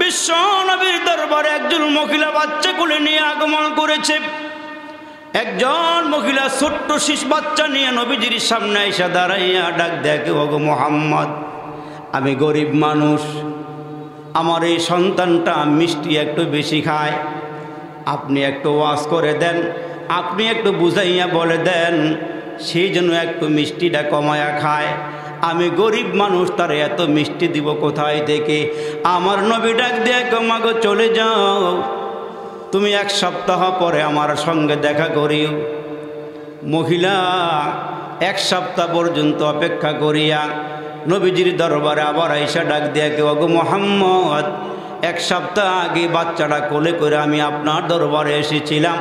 বিশ্ব নবীর দরবারে একজন মহিলা বাচ্চা কোলে নিয়ে আগমন করেছে। একজন মহিলা ছোট্ট শিশু বাচ্চা নিয়ে নবীজির সামনে এসে দাঁড়াইয়া ডাক দেখে, ওগো মুহাম্মদ, আমি গরিব মানুষ, আমার এই সন্তানটা মিষ্টি একটু বেশি খায়, আপনি একটু ওয়াজ করে দেন, আপনি একটু বুঝাইয়া বলে দেন সেই জন্য একটু মিষ্টিটা কমায়া খায়। আমি গরিব মানুষ, তার এত মিষ্টি দিব কোথায় থেকে? আমার নবী ডাক দিয়ে মাগো চলে যাও, তুমি এক সপ্তাহ পরে আমার সঙ্গে দেখা করিও। মহিলা এক সপ্তাহ পর্যন্ত অপেক্ষা করিয়া নবীজির দরবারে আবার আইসা ডাক দিয়ে ওগো মুহাম্মদ, এক সপ্তাহ আগে বাচ্চাটা কোলে করে আমি আপনার দরবারে এসেছিলাম,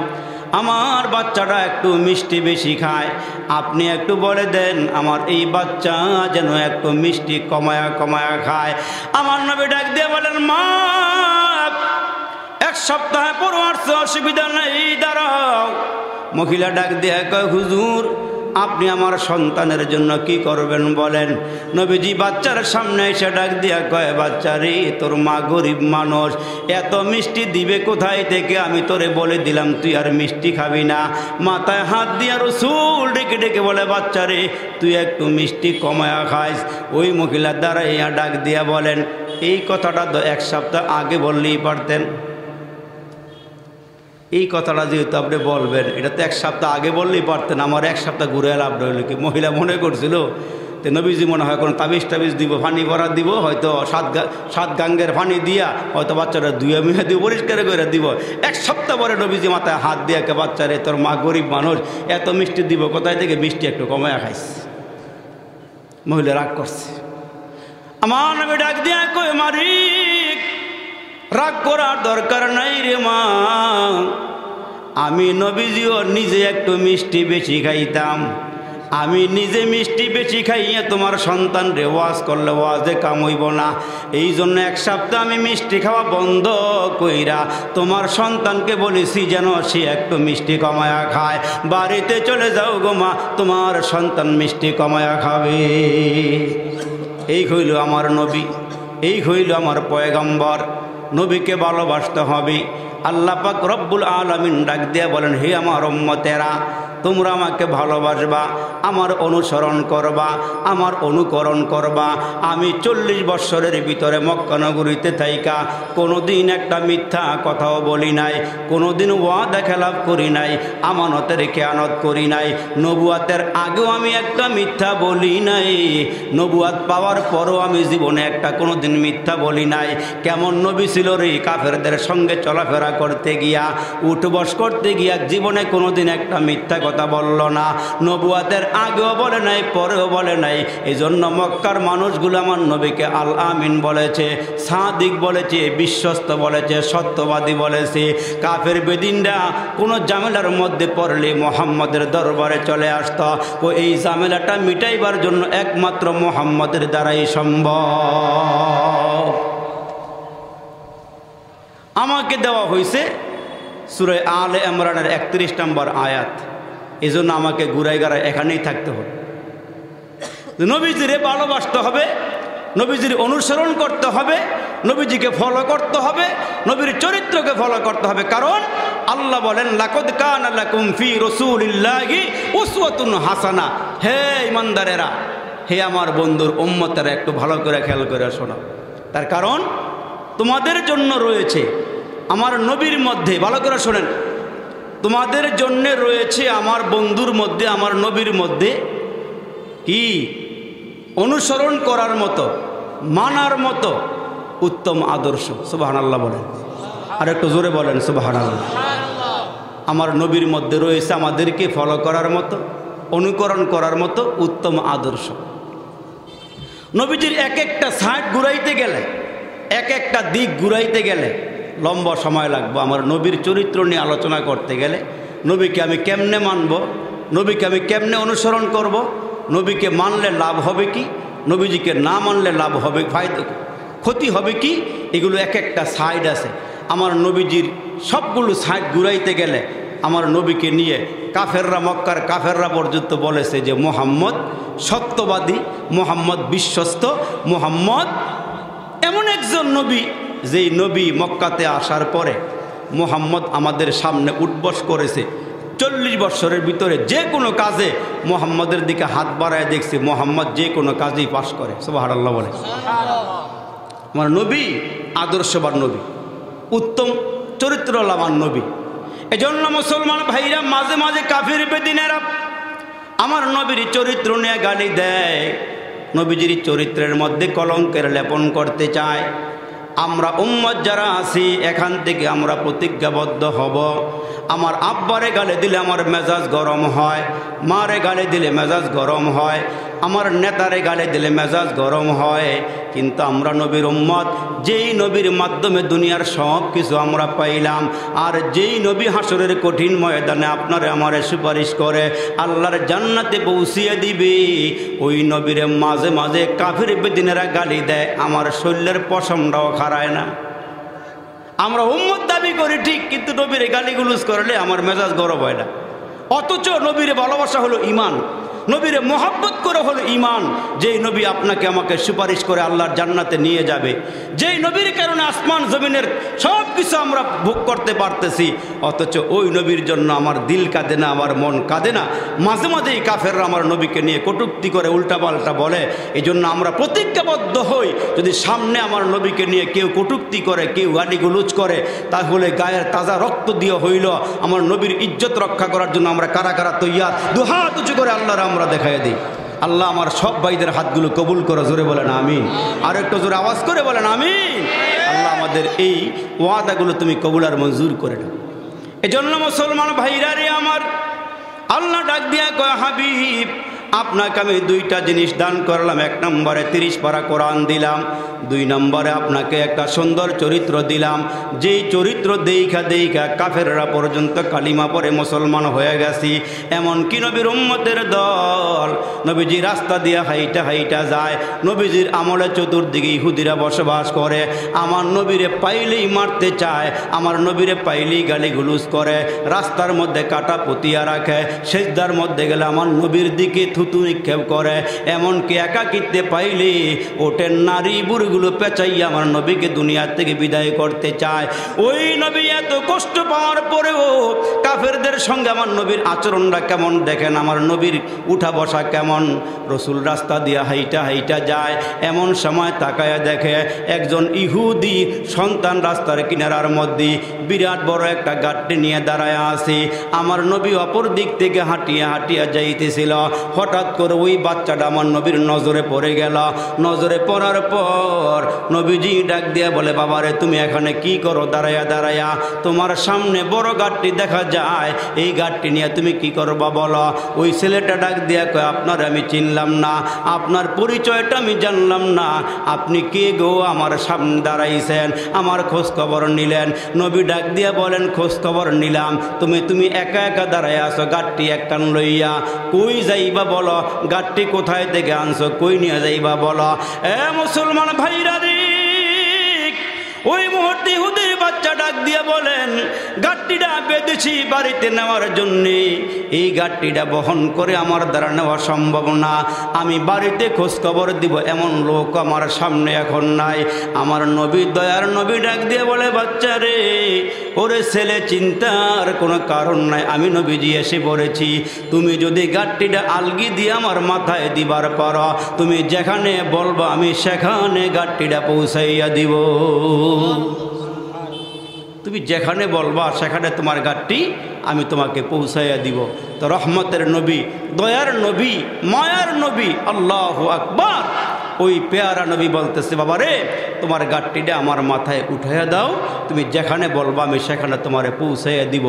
আমার বাচ্চাটা একটু মিষ্টি বেশি খায়, আপনি একটু বলে দেন আমার এই বাচ্চা যেন একটু মিষ্টি কমায়া কমায়া খায়। আমার নবী ডাক দিয়ে বলেন, মা এক সপ্তাহে পর আসছে, অসুবিধা নেই, দাঁড়াও। মহিলা ডাক দিয়ে কয়, হুজুর আপনি আমার সন্তানের জন্য কি করবেন বলেন? নবীজি বাচ্চার সামনে এসে ডাক দিয়া কয়, বাচ্চারে তোর মা গরিব মানুষ, এত মিষ্টি দিবে কোথায় থেকে? আমি তোরে বলে দিলাম তুই আর মিষ্টি খাবি না। মাথায় হাত দিয়া রসুল ডেকে ডেকে বলে, বাচ্চারে তুই একটু মিষ্টি কমায়া খাইস। ওই মহিলা দাঁড়াইয়া ডাক দিয়া বলেন, এই কথাটা তো এক সপ্তাহ আগে বললেই পারতেন। এই কথাটা যেহেতু আপনি বলবেন, এটা তো এক সপ্তাহ আগে বললেই পারতেন, আমার এক সপ্তাহ ঘুরে লাভ রইল কি? মহিলা মনে করছিল তো নবীজি মনে হয় কোনো তাবিজ টাবিজ দিব, পানি ভরা দিব, হয়তো সাত গাঙ্গের পানি দিয়া হয়তো বাচ্চারা ধুয়ে মুহে দিব, পরিষ্কার করে দিব। এক সপ্তাহ পরে নবীজি মাথায় হাত দিয়ে কে, বাচ্চারে তোর মা গরিব মানুষ, এত মিষ্টি দিব কোথায় থেকে? মিষ্টি একটু কমায়া খাইস। মহিলা রাগ করছে। আমার নবী ডাক দিয়া কই, মারিক রাগ করার দরকার নাই রে মা, আমি নবীজিও নিজে একটু মিষ্টি বেশি খাইতাম, আমি নিজে মিষ্টি বেশি খাইয়ে তোমার সন্তান রে ওয়াজ করলে ওয়াজে কাম হইব না, এই জন্য এক সপ্তাহ আমি মিষ্টি খাওয়া বন্ধ কইরা তোমার সন্তানকে বলেছি যেন সে একটু মিষ্টি কমায়া খায়। বাড়িতে চলে যাও গো মা, তোমার সন্তান মিষ্টি কমায়া খাবে। এই হইল আমার নবী, এই হইল আমার পয়গম্বর। নবীকে ভালোবাসতে হবে। আল্লাহ পাক রব্বুল আলামিন ডাক দিয়ে বলেন, হে আমার উম্মতেরা, তোমরা আমাকে ভালোবাসবা, আমার অনুসরণ করবা, আমার অনুকরণ করবা। আমি 40 বৎসরের ভিতরে মক্কা নগরীতে থাইকা কোনোদিন একটা মিথ্যা কথাও বলি নাই, কোনোদিন ওয়াদা খেলাপ করি নাই, আমানতের খেয়ানত করি নাই। নবুয়াতের আগেও আমি একটা মিথ্যা বলি নাই, নবুয়াত পাওয়ার পরও আমি জীবনে একটা কোনোদিন মিথ্যা বলি নাই। কেমন নবী ছিল রে? কাফেরদের সঙ্গে চলাফেরা করতে গিয়া, উঠবস করতে গিয়া জীবনে কোনোদিন একটা মিথ্যা কথা বলল না। নবুয়াতের আগেও বলে নাই, পরেও বলে নাই। এই জন্য মক্কার মানুষগুলো আমার নবীকে আল আমিন বলেছে, সাদিক বলেছে, বিশ্বস্ত বলেছে, সত্যবাদী বলেছে। কাফের বেদিনরা কোনো ঝামেলার মধ্যে পড়লে মুহাম্মদের দরবারে চলে আসত, ও এই ঝামেলাটা মিটাইবার জন্য একমাত্র মুহাম্মদের দ্বারাই সম্ভব। আমাকে দেওয়া হয়েছে সূরা আলে ইমরানের 31 নম্বর আয়াত, এই জন্য আমাকে ঘুরাই গাড়ায় এখানেই থাকতে হবে। নবীজিরে ভালোবাসতে হবে, নবীজির অনুসরণ করতে হবে, নবীজিকে ফলো করতে হবে, নবীর চরিত্রকে ফলো করতে হবে। কারণ আল্লাহ বলেন, লাকাদ কানা লাকুম ফি রাসূলিল্লাহি উসওয়াতুন হাসানা। হে ইমানদারেরা, হে আমার বন্ধুর উম্মতেরা, একটু ভালো করে খেয়াল করে শোনো। তার কারণ তোমাদের জন্য রয়েছে আমার নবীর মধ্যে, ভালো করে শোনেন, তোমাদের জন্য রয়েছে আমার বন্ধুর মধ্যে, আমার নবীর মধ্যে কি? অনুসরণ করার মতো, মানার মতো উত্তম আদর্শ। সুবহানাল্লাহ বলেন, আর একটু জোরে বলেন সুবহানাল্লাহ। আমার নবীর মধ্যে রয়েছে আমাদেরকে ফলো করার মতো, অনুকরণ করার মতো উত্তম আদর্শ। নবীজির এক একটা সাইড ঘুরাইতে গেলে, এক একটা দিক ঘুরাইতে গেলে লম্বা সময় লাগবে। আমার নবীর চরিত্র নিয়ে আলোচনা করতে গেলে, নবীকে আমি কেমনে মানব, নবীকে আমি কেমনে অনুসরণ করব, নবীকে মানলে লাভ হবে কি, নবীজিকে না মানলে লাভ হবে, ক্ষতি হবে কি, এগুলো এক একটা সাইড আছে। আমার নবীজির সবগুলো সাইড ঘুরাইতে গেলে আমার নবীকে নিয়ে কাফেররা, মক্কার কাফেররা পর্যন্ত বলেছে যে মুহাম্মদ সত্যবাদী, মুহাম্মদ বিশ্বস্ত, মুহাম্মদ এমন একজন নবী যেই নবী মক্কাতে আসার পরে মুহাম্মদ আমাদের সামনে উঠবস করেছে, 40 বছরের ভিতরে যে কোনো কাজে মুহাম্মদের দিকে হাত বাড়ায় দেখছি মুহাম্মদ যে কোনো কাজেই পাশ করে। সুবহানাল্লাহ বলে। আমার নবী আদর্শবান নবী, উত্তম চরিত্রলামান নবী। এজন্য মুসলমান ভাইরা মাঝে মাঝে কাফির বেদিনেরা আমার নবীর চরিত্র নিয়ে গালি দেয়, নবীজির চরিত্রের মধ্যে কলঙ্কের লেপন করতে চায়। আমরা উম্মত যারা আছি এখান থেকে আমরা প্রতিজ্ঞাবদ্ধ হব, আমার আব্বারে গালি দিলে আমার মেজাজ গরম হয়, মারে গালি দিলে মেজাজ গরম হয়, আমার নেতারে গালি দিলে মেজাজ গরম হয়, কিন্তু আমরা নবীর উম্মত, যেই নবীর মাধ্যমে দুনিয়ার সব কিছু আমরা পাইলাম, আর যেই নবী হাসরের কঠিন ময়দানে আপনারে আমারে সুপারিশ করে আল্লাহর জান্নাতে পৌঁছিয়ে দিবে, ওই নবীরে মাঝে মাঝে কাফির বেদিনেরা গালি দেয়, আমার শরীরের পশমটাও খাড়ায় না। আমরা উম্মত দাবি করি ঠিক, কিন্তু নবীরে গালিগুলুজ করলে আমার মেজাজ গরম হয় না। অথচ নবীরে ভালোবাসা হলো ঈমান, নবীরে মোহাব্বত করে হলো ঈমান। যেই নবী আপনাকে আমাকে সুপারিশ করে আল্লাহর জান্নাতে নিয়ে যাবে, যেই নবীর কারণে আসমান জমিনের সব কিছু আমরা ভোগ করতে পারতেছি, অথচ ওই নবীর জন্য আমার দিল কাঁদে না, আমার মন কাঁদে না। মাঝে মাঝেই কাফেররা আমার নবীকে নিয়ে কটূক্তি করে, উল্টাপাল্টা বলে। এই জন্য আমরা প্রতিজ্ঞাবদ্ধ হই, যদি সামনে আমার নবীকে নিয়ে কেউ কটূক্তি করে, কেউ গালিগুলোজ করে, তাহলে গায়ের তাজা রক্ত দিয়ে হইল আমার নবীর ইজ্জত রক্ষা করার জন্য আমরা কারা কারা তৈয়ার, দুহাত উঁচু করে আল্লাহর আমরা দেখাই দিই। আল্লাহ আমার সব ভাইদের হাতগুলো কবুল করে, জোরে বলেন আমিন। আর একটু জোরে আওয়াজ করে বলেন আমিন। আল্লাহ আমাদের এই ওয়াদাগুলো তুমি কবুল আর মঞ্জুর করে নাও। এজন্য মুসলমান ভাইরা রে আমার, আল্লাহ ডাক দিয়া কয় হাবিব আপনাকে আমি 2টা জিনিস দান করলাম। 1 নম্বরে 30 পারা কোরআন দিলাম, 2 নম্বরে আপনাকে একটা সুন্দর চরিত্র দিলাম, যেই চরিত্র দেইখা দেইখা কাফেররা পর্যন্ত কালিমা পরে মুসলমান হয়ে গেছি। এমনকি নবীর উম্মতের দল নবীজি রাস্তা দিয়ে হাইটা হাইটা যায়, নবীজির আমলে চতুর্দিকে ইহুদিরা বসবাস করে, আমার নবীরে পাইলেই মারতে চায়, আমার নবীরে পাইলেই গালিগুলুজ করে, রাস্তার মধ্যে কাটা পুতিয়া রাখে, সেজদার মধ্যে গেলে আমার নবীর দিকে থুতু নিক্ষেপ করে, এমনকি একাকিত্বে পাইলে ওটের নারী বুড়িগুলো পেঁচাইয়া আমার নবীকে দুনিয়ার থেকে বিদায় করতে চায়। ওই নবী এত কষ্ট পাওয়ার পরেও কাফেরদের সঙ্গে আমার নবীর আচরণটা কেমন দেখেন, আমার নবীর উঠা বসা কেমন। রসুল রাস্তা দিয়ে হাইটা হাইটা যায়, এমন সময় তাকায়া দেখে একজন ইহুদি সন্তান রাস্তার কিনারার মধ্যে বিরাট বড় একটা গাঁটটি নিয়ে দাঁড়ায় আছে। আমার নবী অপর দিক থেকে হাঁটিয়া হাঁটিয়া যাইতেছিল, হঠাৎ করে ওই বাচ্চাটা আমার নবীর নজরে পড়ে গেল। নজরে পড়ার পর নবীজি ডাক দিয়া বলে, বাবারে তুমি এখানে কি করো দাঁড়াইয়া দাঁড়াইয়া? তোমার সামনে বড় গাঁটটি দেখা যায়, এই গাঁটটি নিয়ে তুমি কি করবা বলো? ওই ছেলেটা ডাক দিয়া কয়, আপনার আমি চিনলাম না, আপনার পরিচয়টা আমি জানলাম না, আপনি কে গো? আমার সামনে দাঁড়াইছেন, আমার খোঁজ খবর নিলেন। নবী ডাক দিয়া বলেন, খোঁজ খবর নিলাম, তুমি একা একা দাঁড়াই আছো গাঁটটি একটান লইয়া, কই যাইবা বলো? গাঁটটি কোথায় থেকে আনছো, কই নিয়ে যাইবা বলো? এ মুসলমান ভাইরা রে, ওই মুহূর্তে ইহুদির বাচ্চা ডাক দিয়ে বলেন, গাঁটটিটা বেঁধেছি বাড়িতে নেওয়ার জন্যে, এই গাঁটটিটা বহন করে আমার দ্বারা নেওয়া সম্ভব না, আমি বাড়িতে খোঁজ খবর দিব এমন লোক আমার সামনে এখন নাই। আমার নবী, দয়ার নবী ডাক দিয়ে বলে, বাচ্চা রে, ওরে ছেলে, চিন্তার কোনো কারণ নাই, আমি নবীজি এসে পড়েছি। তুমি যদি গাঁটটিটা আলগি দিয়ে আমার মাথায় দিবার পারো, তুমি যেখানে বলবা আমি সেখানে গাঁটটিটা পৌঁছাইয়া দিব। তুমি যেখানে বলবা সেখানে তোমার গাঁটটি আমি তোমাকে পৌঁছাইয়া দিব। তো রহমতের নবী, দয়ার নবী, মায়ার নবী, আল্লাহু আকবার, ওই পেয়ারা নবী বলতেছে, বাবা রে, তোমার গাঁটটিটা আমার মাথায় উঠাইয়া দাও, তুমি যেখানে বলবা আমি সেখানে তোমারে পৌঁছাইয়া দিব।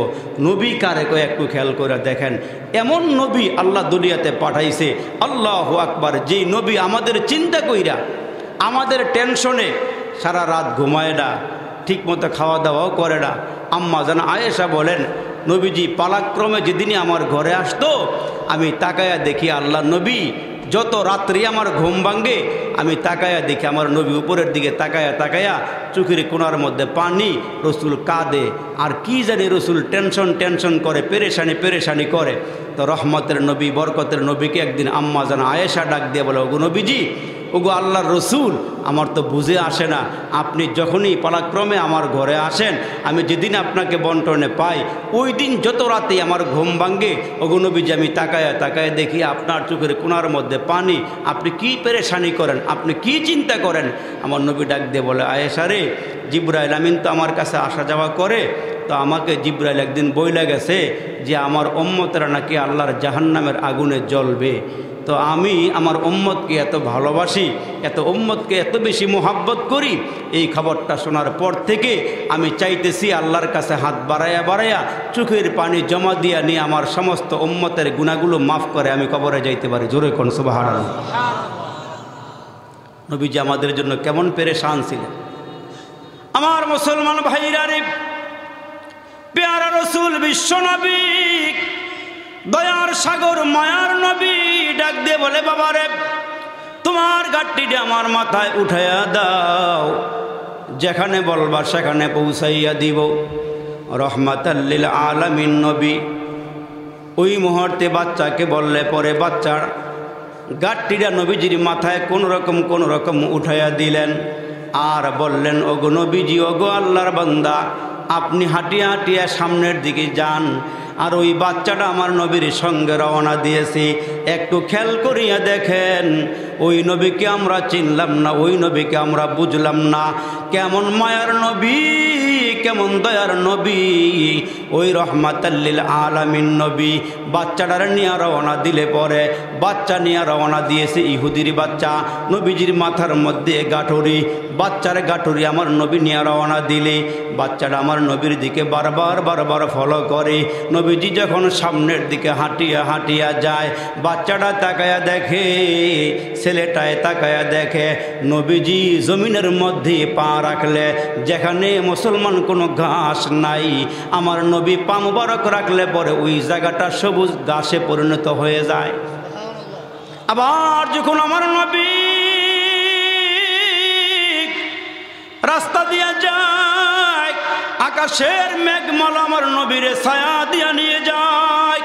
নবী কারে কয় একটু খেয়াল করে দেখেন, এমন নবী আল্লাহ দুনিয়াতে পাঠাইছে, আল্লাহু আকবার, যেই নবী আমাদের চিন্তা কইরা, আমাদের টেনশনে সারা রাত ঘুমায় না, ঠিক মতো খাওয়া দাওয়াও করে না। আম্মা জান আয়েশা বলেন, নবীজি পালাক্রমে যেদিনই আমার ঘরে আসতো, আমি তাকায়া দেখি আল্লাহ নবী, যত রাত্রি আমার ঘুম ভাঙ্গে আমি তাকায়া দেখি আমার নবী উপরের দিকে তাকায়া তাকায়া চোখের কোণার মধ্যে পানি, রসুল কাঁদে, আর কি জানি রসুল টেনশন করে, পেরেশানি করে। তো রহমতের নবী, বরকতের নবীকে একদিন আম্মা জান আয়েশা ডাক দিয়ে বলে, ওগো নবীজি, ওগো আল্লাহর রসুল, আমার তো বুঝে আসে না, আপনি যখনই পালাক্রমে আমার ঘরে আসেন, আমি যেদিন আপনাকে বন্টনে পাই ওই দিন যত রাতে আমার ঘুম ভাঙ্গে, ওগো নবীজি আমি তাকায় তাকায় দেখি আপনার চোখের কোণার মধ্যে পানি, আপনি কি পেরেশানি করেন, আপনি কি চিন্তা করেন। আমার নবী ডাক দিয়ে বলে, আয়েশা রে, জিবরাইল আমিন তো আমার কাছে আসা যাওয়া করে, তো আমাকে জিবরাইল একদিন বইলা গেছে যে আমার উম্মতেরা নাকি আল্লাহর জাহান্নামের আগুনে জ্বলবে। তো আমি আমার উম্মতকে এত ভালোবাসি, এত উম্মতকে এত বেশি মোহাব্বত করি, এই খবরটা শোনার পর থেকে আমি চাইতেছি আল্লাহর কাছে হাত বাড়াইয়া বাড়াইয়া চোখের পানি জমা দিয়া নিয়ে আমার সমস্ত উম্মতের গুনাহগুলো মাফ করে আমি কবরে যাইতে পারি। জোরে কোন সুবহানাল্লাহ। নবীজি আমাদের জন্য কেমন পেরেশান ছিলেন। আমার মুসলমান ভাইরা রে, পেয়ারা রসুল বিশ্ব নবী, দয়ার সাগর মায়ার নবী ডাক দিয়ে বলে, বাবা রে, তোমার গাড়িটা আমার মাথায় উঠাইয়া দাও, যেখানে বলবা সেখানে পৌঁছাইয়া দিব। রহমাতাল লিল আলামিন নবী ওই মুহূর্তে বাচ্চাকে বললে পরে বাচ্চার গাড়িটা নবীজির মাথায় কোনো রকম উঠাইয়া দিলেন, আর বললেন, ওগো নবীজি, ওগো আল্লাহর বান্দা, আপনি হাঁটিয়া হাঁটিয়া সামনের দিকে যান, আর ওই বাচ্চাটা আমার নবীর সঙ্গে রওনা দিয়েছে। একটু খেয়াল করিয়া দেখেন, ওই নবীকে আমরা চিনলাম না, ওই নবীকে আমরা বুঝলাম না। কেমন মায়ার নবী, কেমন দয়ার নবী, ওই রহমাতাল লিল আলামিন নবী বাচ্চাটার নিয়ে রওনা দিলে পরে বাচ্চা নিয়ে রওনা দিয়েছে ইহুদির বাচ্চা, নবীজির মাথার মধ্যে গাঠুরি, বাচ্চার গাঠুরি আমার নবী নিয়ে রওনা দিলে বাচ্চাটা আমার নবীর দিকে বারবার ফলো করে। নবীজি যখন সামনের দিকে হাঁটিয়া হাঁটিয়া যায়, বাচ্চাটা তাকায়া দেখে, ছেলেটায় তাকায়া দেখে, নবীজি জমিনের মধ্যে পা রাখলে যেখানে মুসলমান কোনো ঘাস নাই, আমার নবী পা মুবারক রাখলে পরে ওই জায়গাটা সবুজ ঘাসে পরিণত হয়ে যায়। আবার যখন আমার নবী রাস্তা দিয়া যায়, আকাশের মেঘমালা আমার নবীরে ছায়া দিয়া নিয়ে যায়,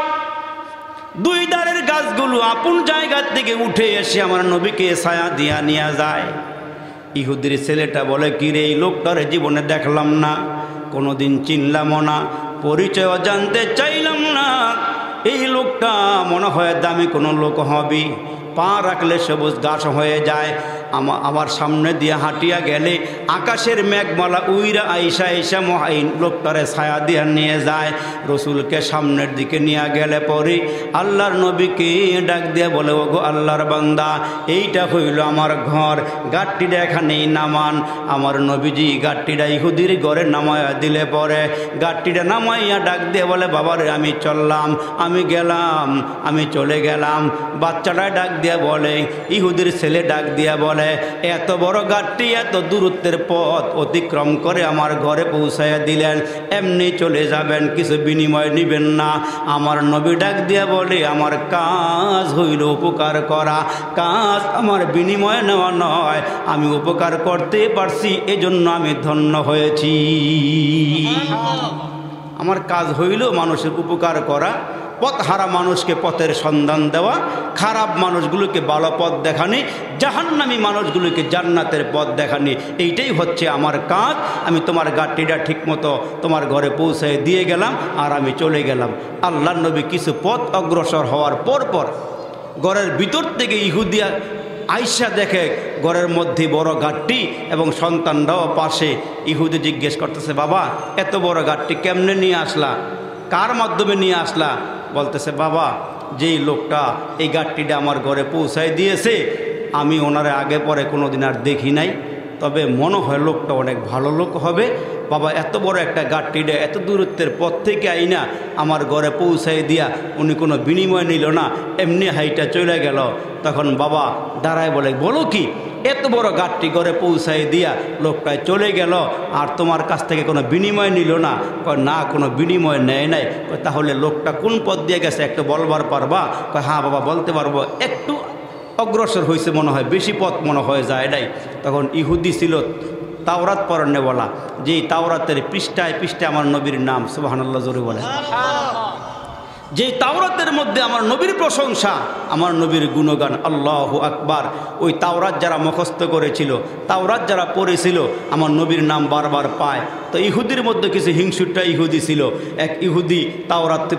দুই ধারের গাছগুলো আপন জায়গা থেকে উঠে এসে আমার নবীকে ছায়া দিয়া নিয়ে যায়। ইহুদির ছেলেটা বলে, কিরে, এই লোকটার জীবনে দেখলাম না, কোনোদিন চিনলামও না, পরিচয় জানতে চাইলাম না, এই লোকটা মনে হয় দামি কোনো লোক হবে, পা রাখলে সবুজ গাছ হয়ে যায়। আমার সামনে দিয়ে হাঁটিয়া গেলে আকাশের মেঘমালা উইরা আইসা মহাইন লোকটারে ছায়া দিয়া নিয়ে যায়। রসুলকে সামনের দিকে নিয়ে গেলে পরে আল্লাহর নবীকে ডাক দিয়ে বলে, ওগো আল্লাহর বান্দা, এইটা হইল আমার ঘর, গাড়িটা এখানেই নামান। আমার নবীজি গাড়িটা ইহুদির ঘরে নামাইয়া দিলে পরে গাড়িটা নামাইয়া ডাক দিয়ে বলে, বাবারে আমি চললাম, আমি গেলাম, আমি চলে গেলাম। বাচ্চাটা ডাক দিয়া বলে, ইহুদির ছেলে ডাক দিয়া বলে, এত বড় গাড়ি এত দূরত্বের পথ অতিক্রম করে আমার ঘরে পৌঁছাইয়া দিলেন, এমনি চলে যাবেন, কিছু বিনিময় নিবেন না? আমার নবী ডাক দিয়া বলে, আমার কাজ হইল উপকার করা, কাজ আমার বিনিময় নেওয়া নয়, আমি উপকার করতে পারছি এজন্য আমি ধন্য হয়েছি। আমার কাজ হইল মানুষের উপকার করা, পথ হারা মানুষকে পথের সন্ধান দেওয়া, খারাপ মানুষগুলোকে ভালো পথ দেখানি, জাহান্নামী মানুষগুলোকে জান্নাতের পথ দেখানি, এইটাই হচ্ছে আমার কাজ। আমি তোমার গাড়িটা ঠিকমতো তোমার ঘরে পৌঁছে দিয়ে গেলাম আর আমি চলে গেলাম। আল্লাহর নবী কিছু পথ অগ্রসর হওয়ার পর ঘরের ভিতর থেকে ইহুদিয়া আইসা দেখে ঘরের মধ্যে বড় গাড়ি এবং সন্তানরাও পাশে। ইহুদি জিজ্ঞেস করতেছে, বাবা, এত বড় গাড়ি কেমনে নিয়ে আসলা, কার মাধ্যমে নিয়ে আসলা? বলতেছে, বাবা, যেই লোকটা এই গাড়িটা আমার ঘরে পৌঁছায় দিয়েছে, আমি ওনারে আগে পরে কোনো দিন আর দেখি নাই, তবে মনে হয় লোকটা অনেক ভালো লোক হবে। বাবা, এত বড় একটা গাড়িটা এত দূরত্বের পথ থেকে আইনা আমার ঘরে পৌঁছাই দিয়া উনি কোনো বিনিময় নিল না, এমনি হাইটা চলে গেল। তখন বাবা দাঁড়ায় বলে, বলো কি, এত বড় গাড়ি ঘরে পৌঁছাই দিয়া লোকটায় চলে গেল আর তোমার কাছ থেকে কোনো বিনিময় নিল না? কয়, না, কোনো বিনিময় নেয় নাই। তাহলে লোকটা কোন পথ দিয়ে গেছে একটু বলবার পারবা? কয়, হ্যাঁ বাবা, বলতে পারবো, একটু অগ্রসর হয়েছে মনে হয়, বেশি পথ মনে হয় যায় নাই। তখন ইহুদি ছিল তাওরাত পড়ানে বলা, যেই তাওরাতের পৃষ্ঠায় পৃষ্ঠায় আমার নবীর নাম, সুবহানাল্লাহ জোরে বলে। যে তাওরাতের মধ্যে আমার নবীর প্রশংসা, আমার নবীর গুণগান, আল্লাহু আকবার। ওই তাওরাত যারা মুখস্থ করেছিল, তাওরাত যারা পড়েছিল, আমার নবীর নাম বারবার পায়। তো ইহুদির মধ্যে কিছু হিংসুট্টা ইহুদি ছিল। এক ইহুদি তাওরাত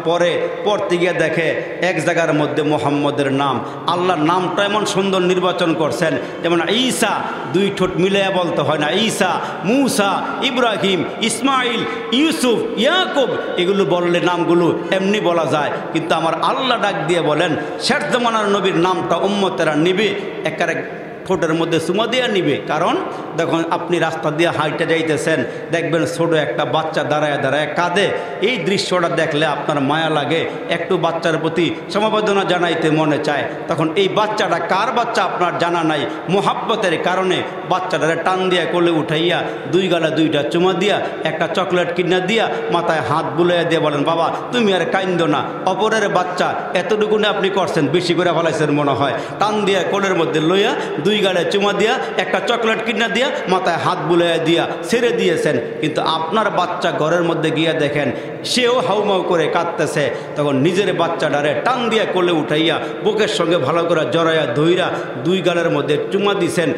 পড়তে গিয়ে দেখে এক জায়গার মধ্যে মুহাম্মদের নাম, আল্লাহর নামটা এমন সুন্দর নির্বাচন করছেন, যেমন ঈসা, দুই ঠোঁট মিলাইয়া বলতে হয় না, ঈসা, মূসা, ইব্রাহিম, ইসমাইল, ইউসুফ, ইয়াকুব, এগুলো বললে নামগুলো এমনি বলা যায়। কিন্তু আমার আল্লাহ ডাক দিয়ে বলেন, শেষ জামানার নবীর নামটা উম্মতেরা নিবে, একেবারে ঠোঁটের মধ্যে চুমা দিয়ে নিবে। কারণ দেখুন, আপনি রাস্তা দিয়ে হাইটে যাইতেছেন, দেখবেন ছোট একটা বাচ্চা দাঁড়ায় দাঁড়ায় কাঁদে। এই দৃশ্যটা দেখলে আপনার মায়া লাগে, একটু বাচ্চার প্রতি সমবেদনা জানাইতে মনে চায়। তখন এই বাচ্চাটা কার বাচ্চা আপনার জানা নাই, মোহাব্বতের কারণে বাচ্চাটারে টান দিয়া কোলে উঠাইয়া দুই গালে দুইটা চুমা দিয়া একটা চকলেট কিনা দিয়া মাথায় হাত বুলাইয়া দিয়ে বলেন, বাবা তুমি আর কাইন্দ না, অপরের বাচ্চা এতটুকুনে আপনি করছেন, বেশি করে ফলাইছেন মনে হয়। টান দিয়া কোলের মধ্যে লইয়া দুই গালে চুমা দিয়া একটা চকলেট কিনা দিয়া মাথায় হাত বুলাইয়া দিয়া ছেড়ে দিয়েছেন। কিন্তু আপনার বাচ্চা ঘরের মধ্যে গিয়া দেখেন সেও হাউমাউ করে কাঁদতেছে। তখন নিজের বাচ্চাটারে টান দিয়া কোলে উঠাইয়া বুকের সঙ্গে ভালো করে জড়াইয়া ধইরা দুই গালের মধ্যে চুমা দিছেন,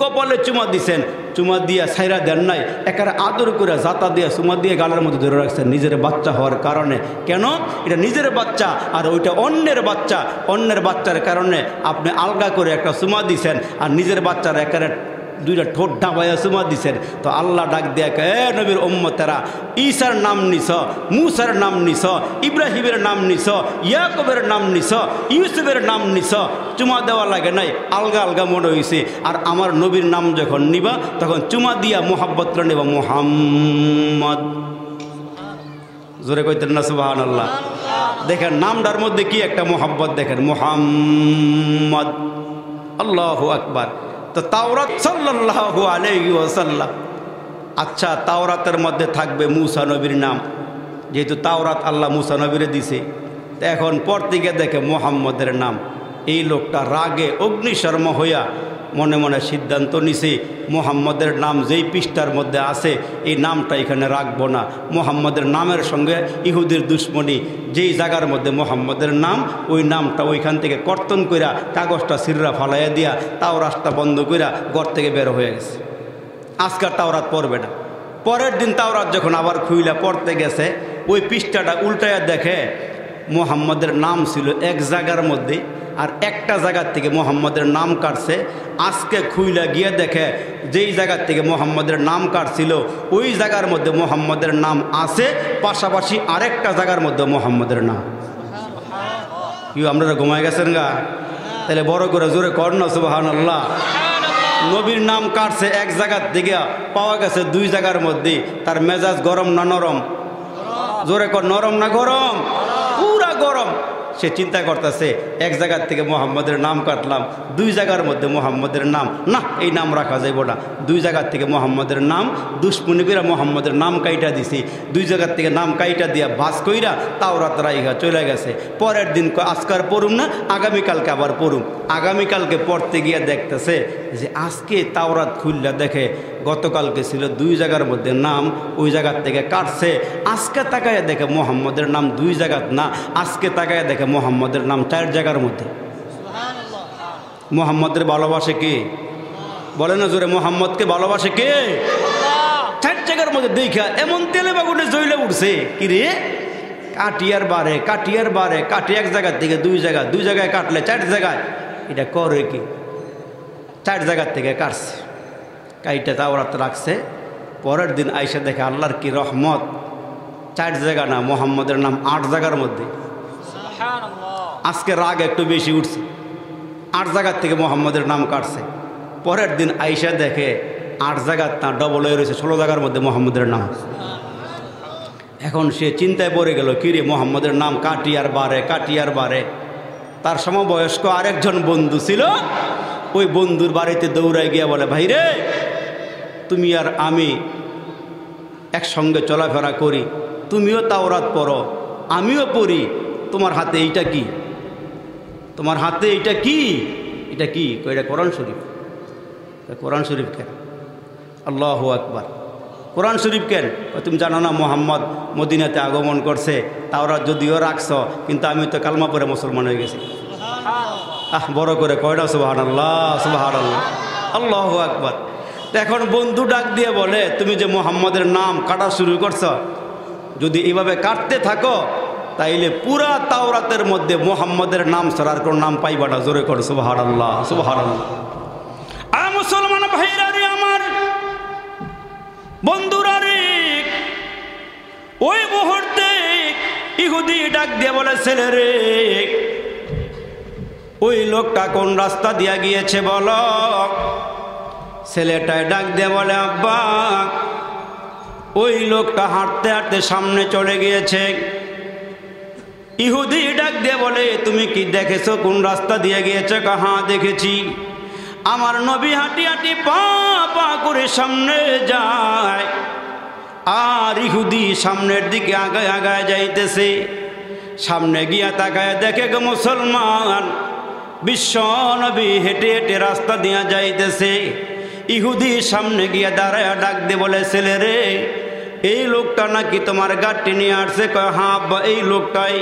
কপালে চুমা দিছেন, চুমা দিয়া ছাইরা দেন নাই, একেবারে আদর করে জাতা দিয়ে চুমা দিয়ে গালের মধ্যে ধরে রাখছেন নিজের বাচ্চা হওয়ার কারণে। কেন? এটা নিজের বাচ্চা আর ওইটা অন্যের বাচ্চা। অন্যের বাচ্চার কারণে আপনি আলগা করে একটা চুমা দিছেন, আর নিজের বাচ্চার একেবারে দুইটা ঠোঁট ঢাবাইয়া চুমা দিছেন। তো আল্লাহ ডাক দিয়া কে, নবীর উম্মতেরা, ঈসার নাম নিছ, মূসার নাম নিছ, ইব্রাহিমের নাম নিছ, ইয়াকুবের নাম নিছ, ইউসুফের নাম নিছ, চুমা দেওয়া লাগে নাই, আলগা আলগা মনে হয়েছে। আর আমার নবীর নাম যখন নিবা তখন চুমা দিয়া মোহাব্বতটা নেবা, মুহাম্মদ। জোরে কইতেন না সুবহানাল্লাহ? দেখেন নামটার মধ্যে কি একটা মোহাব্বত, দেখেন মুহাম্মদ, আল্লাহু আকবার। তো তাওরাত সাল্লাল্লাহু আলাইহি ওয়াসাল্লাম। আচ্ছা, তাওরাতের মধ্যে থাকবে মূসা নবীর নাম, যেহেতু তাওরাত আল্লাহ মূসা নবীরে দিছে। তো এখন পড়তে গিয়ে দেখে মুহাম্মদের নাম। এই লোকটা রাগে অগ্নিশর্মা হইয়া মনে মনে সিদ্ধান্ত নিছে, মুহাম্মদের নাম যেই পৃষ্ঠার মধ্যে আছে এই নামটা এখানে রাখবো না। মুহাম্মদের নামের সঙ্গে ইহুদির দুশ্মনী, যেই জায়গার মধ্যে মুহাম্মদের নাম, ওই নামটা ওইখান থেকে কর্তন কইরা কাগজটা সিররা ফালাইয়া দিয়া তাওরাতটা বন্ধ কইরা ঘর থেকে বের হয়ে গেছে। আজকাল তাওরাত পড়বে না। পরের দিন তাওরাত যখন আবার খুইলা পড়তে গেছে, ওই পৃষ্ঠাটা উল্টাইয়া দেখে মুহাম্মদের নাম ছিল এক জায়গার মধ্যে, আর একটা জায়গার থেকে মুহাম্মদের নাম কাটছে। আজকে খুইলা গিয়ে দেখে যেই জায়গার থেকে মুহাম্মদের নাম কাটছিল ওই জায়গার মধ্যে মুহাম্মদের নাম আছে, পাশাপাশি আরেকটা জায়গার মধ্যে মুহাম্মদের নাম। কি আপনারা ঘুমায় গেছেন গা? তাহলে বড় করে জোরে কর না সুবহানাল্লাহ। নবীর নাম কাটছে এক জায়গার থেকে, পাওয়া গেছে দুই জায়গার মধ্যে। তার মেজাজ গরম না নরম? জোরে কর, নরম না গরম? পুরা গরম। সে চিন্তা করতেছে, এক জায়গার থেকে মুহাম্মদের নাম কাটলাম, দুই জায়গার মধ্যে মুহাম্মদের নাম, না এই নাম রাখা যাইব না। দুই জায়গার থেকে মুহাম্মদের নাম দুশ্মনী কইরা মুহাম্মদের নাম কাইটা দিছি, দুই জায়গার থেকে নাম কাইটা দিয়া বাস কইরা তাওরাত রাইখা চলে গেছে। পরের দিন আজকার পড়ুম না, আগামীকালকে আবার পড়ুম। আগামীকালকে পড়তে গিয়ে দেখতেছে যে আজকে তাওরাত খুললা দেখে গতকালকে ছিল দুই জায়গার মধ্যে নাম, ওই জায়গার থেকে কাটছে। আজকে তাকায় দেখে মুহাম্মদের নাম দুই জায়গার না, আজকে তাকায় দেখে মুহাম্মদের নাম চার জায়গার মধ্যে। মুহাম্মদের ভালোবাসে কে? বলে না জোরে, মুহাম্মদকে ভালোবাসে কে? চার জায়গার মধ্যে দেখা এমন তেলে বাগুনে জ্বলে উঠছে। কি রে, কাটিয়ার বারে কাটিয়ার বারে কাটি, এক জায়গার থেকে দুই জায়গা, দুই জায়গায় কাটলে চার জায়গায়, এটা করে কি? চার জায়গার থেকে কাটছে, কাইটা তাওরাত রাখছে। পরের দিন আইসা দেখে আল্লাহর কি রহমত, চার জায়গা না, মুহাম্মদের নাম 8 জায়গার মধ্যে। আজকে রাগ একটু বেশি উঠছে, 8 জায়গার থেকে মুহাম্মদের নাম কাটছে। পরের দিন আইসা দেখে 8 জায়গার না, ডবল হয়ে রয়েছে 16 জায়গার মধ্যে মুহাম্মদের নাম। এখন সে চিন্তায় পড়ে গেল, কিরে মুহাম্মদের নাম কাটিয়ার বারে কাটিয়ার বারে। তার সমবয়স্ক আরেকজন বন্ধু ছিল, ওই বন্ধুর বাড়িতে দৌড়ায় গিয়া বলে, ভাই রে, তুমি আর আমি একসঙ্গে চলাফেরা করি, তুমিও তাওরাত পড়ো আমিও পড়ি, তোমার হাতে এইটা কি? তোমার হাতে এইটা কি? এটা কি? এটা কোরআন শরীফ। কোরআন শরীফ কেন? আল্লাহু আকবার। কোরআন শরীফ কেন? তুমি জানো না মোহাম্মদ মদিনাতে আগমন করছে, তাওরাত যদিও রাখছ, কিন্তু আমি তো কালমা পড়ে মুসলমান হয়ে গেছি। বড় করে কয়টা সুবহানাল্লাহ, সুবহানাল্লাহ, আল্লাহু আকবার। এখন বন্ধু ডাক দিয়ে বলে, তুমি যে মোহাম্মদের নাম কাটা শুরু করছ, যদি এইভাবে কাটতে থাকো তাইলে পুরা তাওরাতের মধ্যে মোহাম্মদের নাম ছাড়া আর কোনো নাম পাইবা না। জোরে করে সুবহানাল্লাহ, সুবহানাল্লাহ। আর মুসলমান ভাইরা রে আমার, বন্ধুরা রে, ওই মুহূর্তে ইহুদি ডাক দিয়ে বলে, ছেলে রে, ওই লোকটা কোন রাস্তা দিয়া গিয়েছে বলো। ছেলেটায় ডাক দিয়ে বলে, আব্বা, ওই লোকটা হাঁটতে হাঁটতে সামনে চলে গিয়েছে। ইহুদি ডাক দিয়ে বলে, তুমি কি দেখেছো কোন রাস্তা দিয়ে গিয়েছে? হ্যাঁ দেখেছি, আমার নবী হাঁটি হাঁটি পা পা করে সামনে যায়, আর ইহুদি সামনের দিকে আগায় আগায় যাইতেছে। সামনে গিয়া তাকায় দেখে গো মুসলমান, বিশ্ব নবী হেঁটে হেঁটে রাস্তা দিয়া যাইতেছে। ইহুদি সামনে গিয়া দাঁড়ায় ডাক দিয়ে বলে, ছেলে রে, এই লোকটা নাকি তোমার গাড়ি নিয়ে আসছে? কয়, হ্যাঁ আব্বা, এই লোকটাই।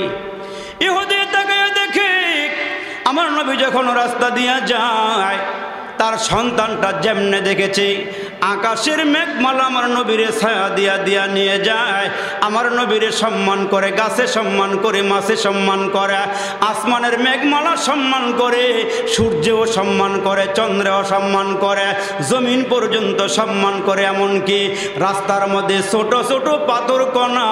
ইহুদি তাকায় দেখে আমার নবী যখন রাস্তা দিয়া যায়, তার সন্তানটা যেমনে দেখেছে, আকাশের মেঘমালা আমার নবীরে ছায়া দিয়া দিয়া নিয়ে যায়। আমার নবীরে সম্মান করে, গাছে সম্মান করে, মাছে সম্মান করে, আসমানের মেঘমালা সম্মান করে, সূর্যও সম্মান করে, চন্দ্রেও সম্মান করে, জমিন পর্যন্ত সম্মান করে। এমনকি রাস্তার মধ্যে ছোট ছোট পাথর কণা,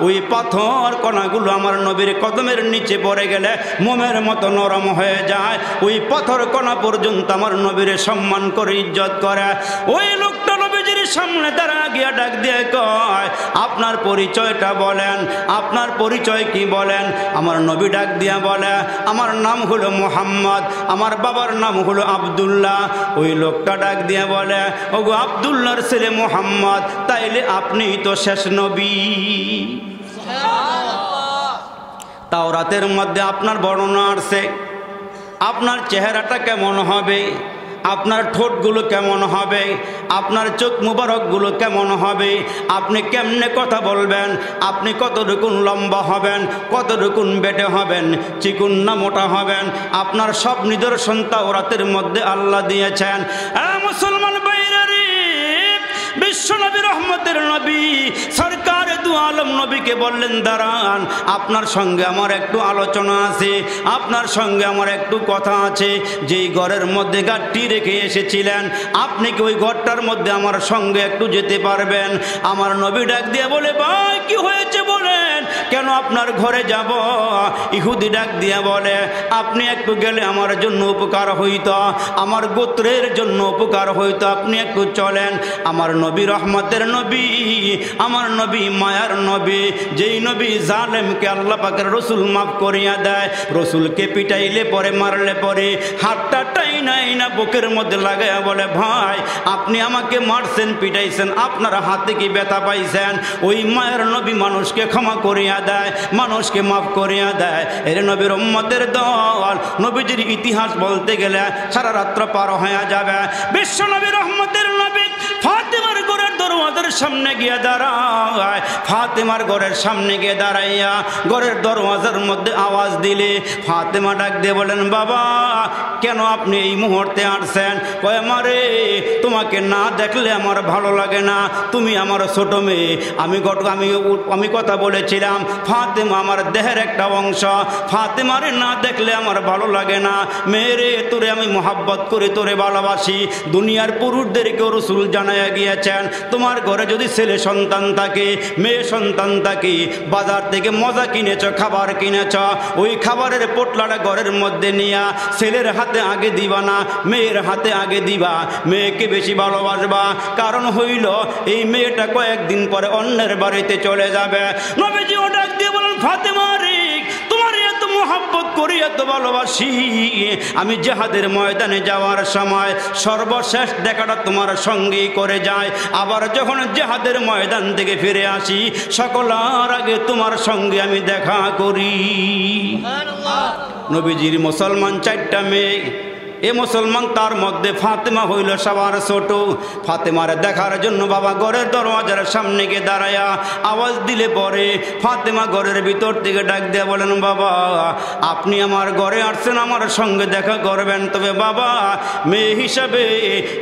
ওই পাথর কণাগুলো আমার নবীর কদমের নিচে পড়ে গেলে মোমের মতো নরম হয়ে যায়। ওই পাথর কণা পর্যন্ত আমার নবীরে সম্মান করে, ইজ্জত করে। ওই লোকটা নবীজির সামনে তারা গিয়া ডাক দিয়ে কয়, আপনার পরিচয়টা বলেন, আপনার পরিচয় কি বলেন? আমার নবী ডাক দিয়া বলে, আমার নাম হলো মুহাম্মদ, আমার বাবার নাম হলো আব্দুল্লাহ। ওই লোকটা ডাক দিয়া বলে, ওগো আব্দুল্লাহর ছেলে মুহাম্মদ, তাইলে আপনি তো শেষ নবী। তাওরাতের মধ্যে আপনার বর্ণনা আছে, আপনার চেহারাটা কেমন হবে, আপনার ঠোঁটগুলো কেমন হবে, আপনার চোখ মুবারকগুলো কেমন হবে, আপনি কেমনে কথা বলবেন, আপনি কতটুকু লম্বা হবেন, কতটুকু বেটে হবেন, চিকুন না মোটা হবেন, আপনার সব নিদর্শন তাওরাতের মধ্যে আল্লাহ দিয়েছেন। মুসলমান ভাইরা রে, বিশ্বনবী রহমতের নবী সরকার দু আলম নবীকে বললেন, দাঁড়ান, আপনার সঙ্গে আমার একটু আলোচনা আছে, আপনার সঙ্গে আমার একটু কথা আছে। যেই ঘরের মধ্যে গাড়ি রেখে এসেছিলেন, আপনি কি ওই ঘরটার মধ্যে আমার সঙ্গে একটু যেতে পারবেন? আমার নবী ডাক দিয়ে বলে, ভাই কি হয়েছে বলেন, কেন আপনার ঘরে যাব? ইহুদি ডাক দিয়ে বলে, আপনি একটু গেলে আমার জন্য উপকার হইত, আমার গোত্রের জন্য উপকার হইত, আপনি একটু চলেন। আমার নবী রহমতের নবী, আমার নবী মায়ার নবী, যেই নবী জালেমকে আল্লাহ পাকের রসুল মাফ করিয়া দেয়। রসুলকে পিটাইলে পরে, মারলে পরে হাতটা টাইনাই না বুকের মধ্যে লাগাইয়া বলে, ভাই আপনি আমাকে মারছেন, পিটাইছেন, আপনার হাতে কি ব্যথা পাইছেন? ওই মায়ের নবী মানুষকে ক্ষমা করিয়া দেয়, মানুষকে মাফ করিয়া দেয়। এর নবীর উম্মতের দল, নবীজির ইতিহাস বলতে গেলে সারা রাত্র পার হয়ে যাবে। বিশ্ব নবী রহমতের নবী ফাতেমার ঘরের দরওয়াজার সামনে গিয়ে দাঁড়ায়। ফাতেমার ঘরের সামনে গিয়ে দাঁড়াইয়া ঘরের দরওয়াজার মধ্যে আওয়াজ দিলে ফাতেমা ডাক দিয়ে বলেন, বাবা কেন আপনি এই মুহূর্তে আসছেন? কয়, মারে তোমাকে না দেখলে আমার ভালো লাগে না, তুমি আমার ছোট মেয়ে। আমি কথা বলেছিলাম, ফাতেমা আমার দেহের একটা অংশ, ফাতেমারে না দেখলে আমার ভালো লাগে না। মেয়েরে, তোরে আমি মোহাব্বত করি, তোরে ভালোবাসি। দুনিয়ার পুরুষদেরকেও রসুল জানাইয়া গিয়েছেন, তোমার ঘরে যদি ছেলে সন্তান থাকে, মেয়ে সন্তান থাকে, বাজার থেকে মজা কিনেছ, খাবার কিনেছ, ওই খাবারের পোটলাটা ঘরের মধ্যে নিয়া ছেলের হাতে আগে দিবা না, মেয়ের হাতে আগে দিবা। মেয়েকে বেশি ভালোবাসবা, কারণ হইল এই মেয়েটা কয়েকদিন পরে অন্যের বাড়িতে চলে যাবে। নবীজি ও ডাক দিয়ে বলেন, ফাতেমা রে, তোমার এত মোহাব্বত করি, এত ভালোবাসি, আমি জিহাদের ময়দানে যাওয়ার সময় সর্বশেষ দেখাটা তোমার সঙ্গেই করে যায়। আবার যখন জিহাদের ময়দান থেকে ফিরে আসি, সকলের আগে তোমার সঙ্গে আমি দেখা করি। নবীজির মুসলমান 4টা মেয়ে, এ মুসলমান, তার মধ্যে ফাতেমা হইল সবার ছোট। ফাতেমার দেখার জন্য বাবা ঘরের দরওয়াজার সামনে গিয়ে দাঁড়ায়া আওয়াজ দিলে পরে ফাতেমা ঘরের ভিতর থেকে ডাক দিয়ে বলেন, বাবা আপনি আমার ঘরে আসছেন, আমার সঙ্গে দেখা করবেন, তবে বাবা মেয়ে হিসাবে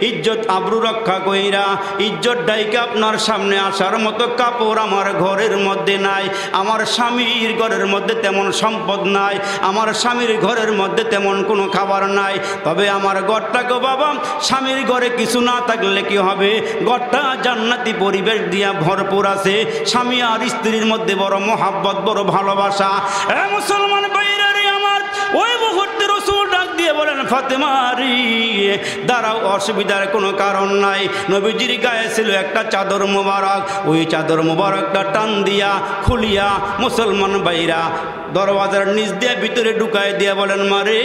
ইজ্জত আবরু রক্ষা কইরা ইজ্জত ডাইকে আপনার সামনে আসার মতো কাপড় আমার ঘরের মধ্যে নাই। আমার স্বামীর ঘরের মধ্যে তেমন সম্পদ নাই, আমার স্বামীর ঘরের মধ্যে তেমন কোনো খাবার নাই, তবে আমার ঘরটাকে বাবা স্বামীর ঘরে কিছু না থাকলে কি হবে, ঘরটা জান্নাতি পরিবেশ দিয়া ভরপুর আছে, স্বামী আর স্ত্রীর মধ্যে বড় মহাব্বত, বড় ভালোবাসা। এ মুসলমান ভাইরা রে আমার, ওই মুহূর্তে রাসূল ডাক দিয়ে বলেন, ফাতেমা রে দাঁড়াও, অসুবিধার কোনো কারণ নাই। নবীজির গায়ে ছিল একটা চাদর মোবারক, ওই চাদর মোবারকটা টান দিয়া খুলিয়া মুসলমান ভাইরা দরওয়াজার নিচ দিয়ে ভিতরে ঢুকায় দিয়ে বলেন, মারে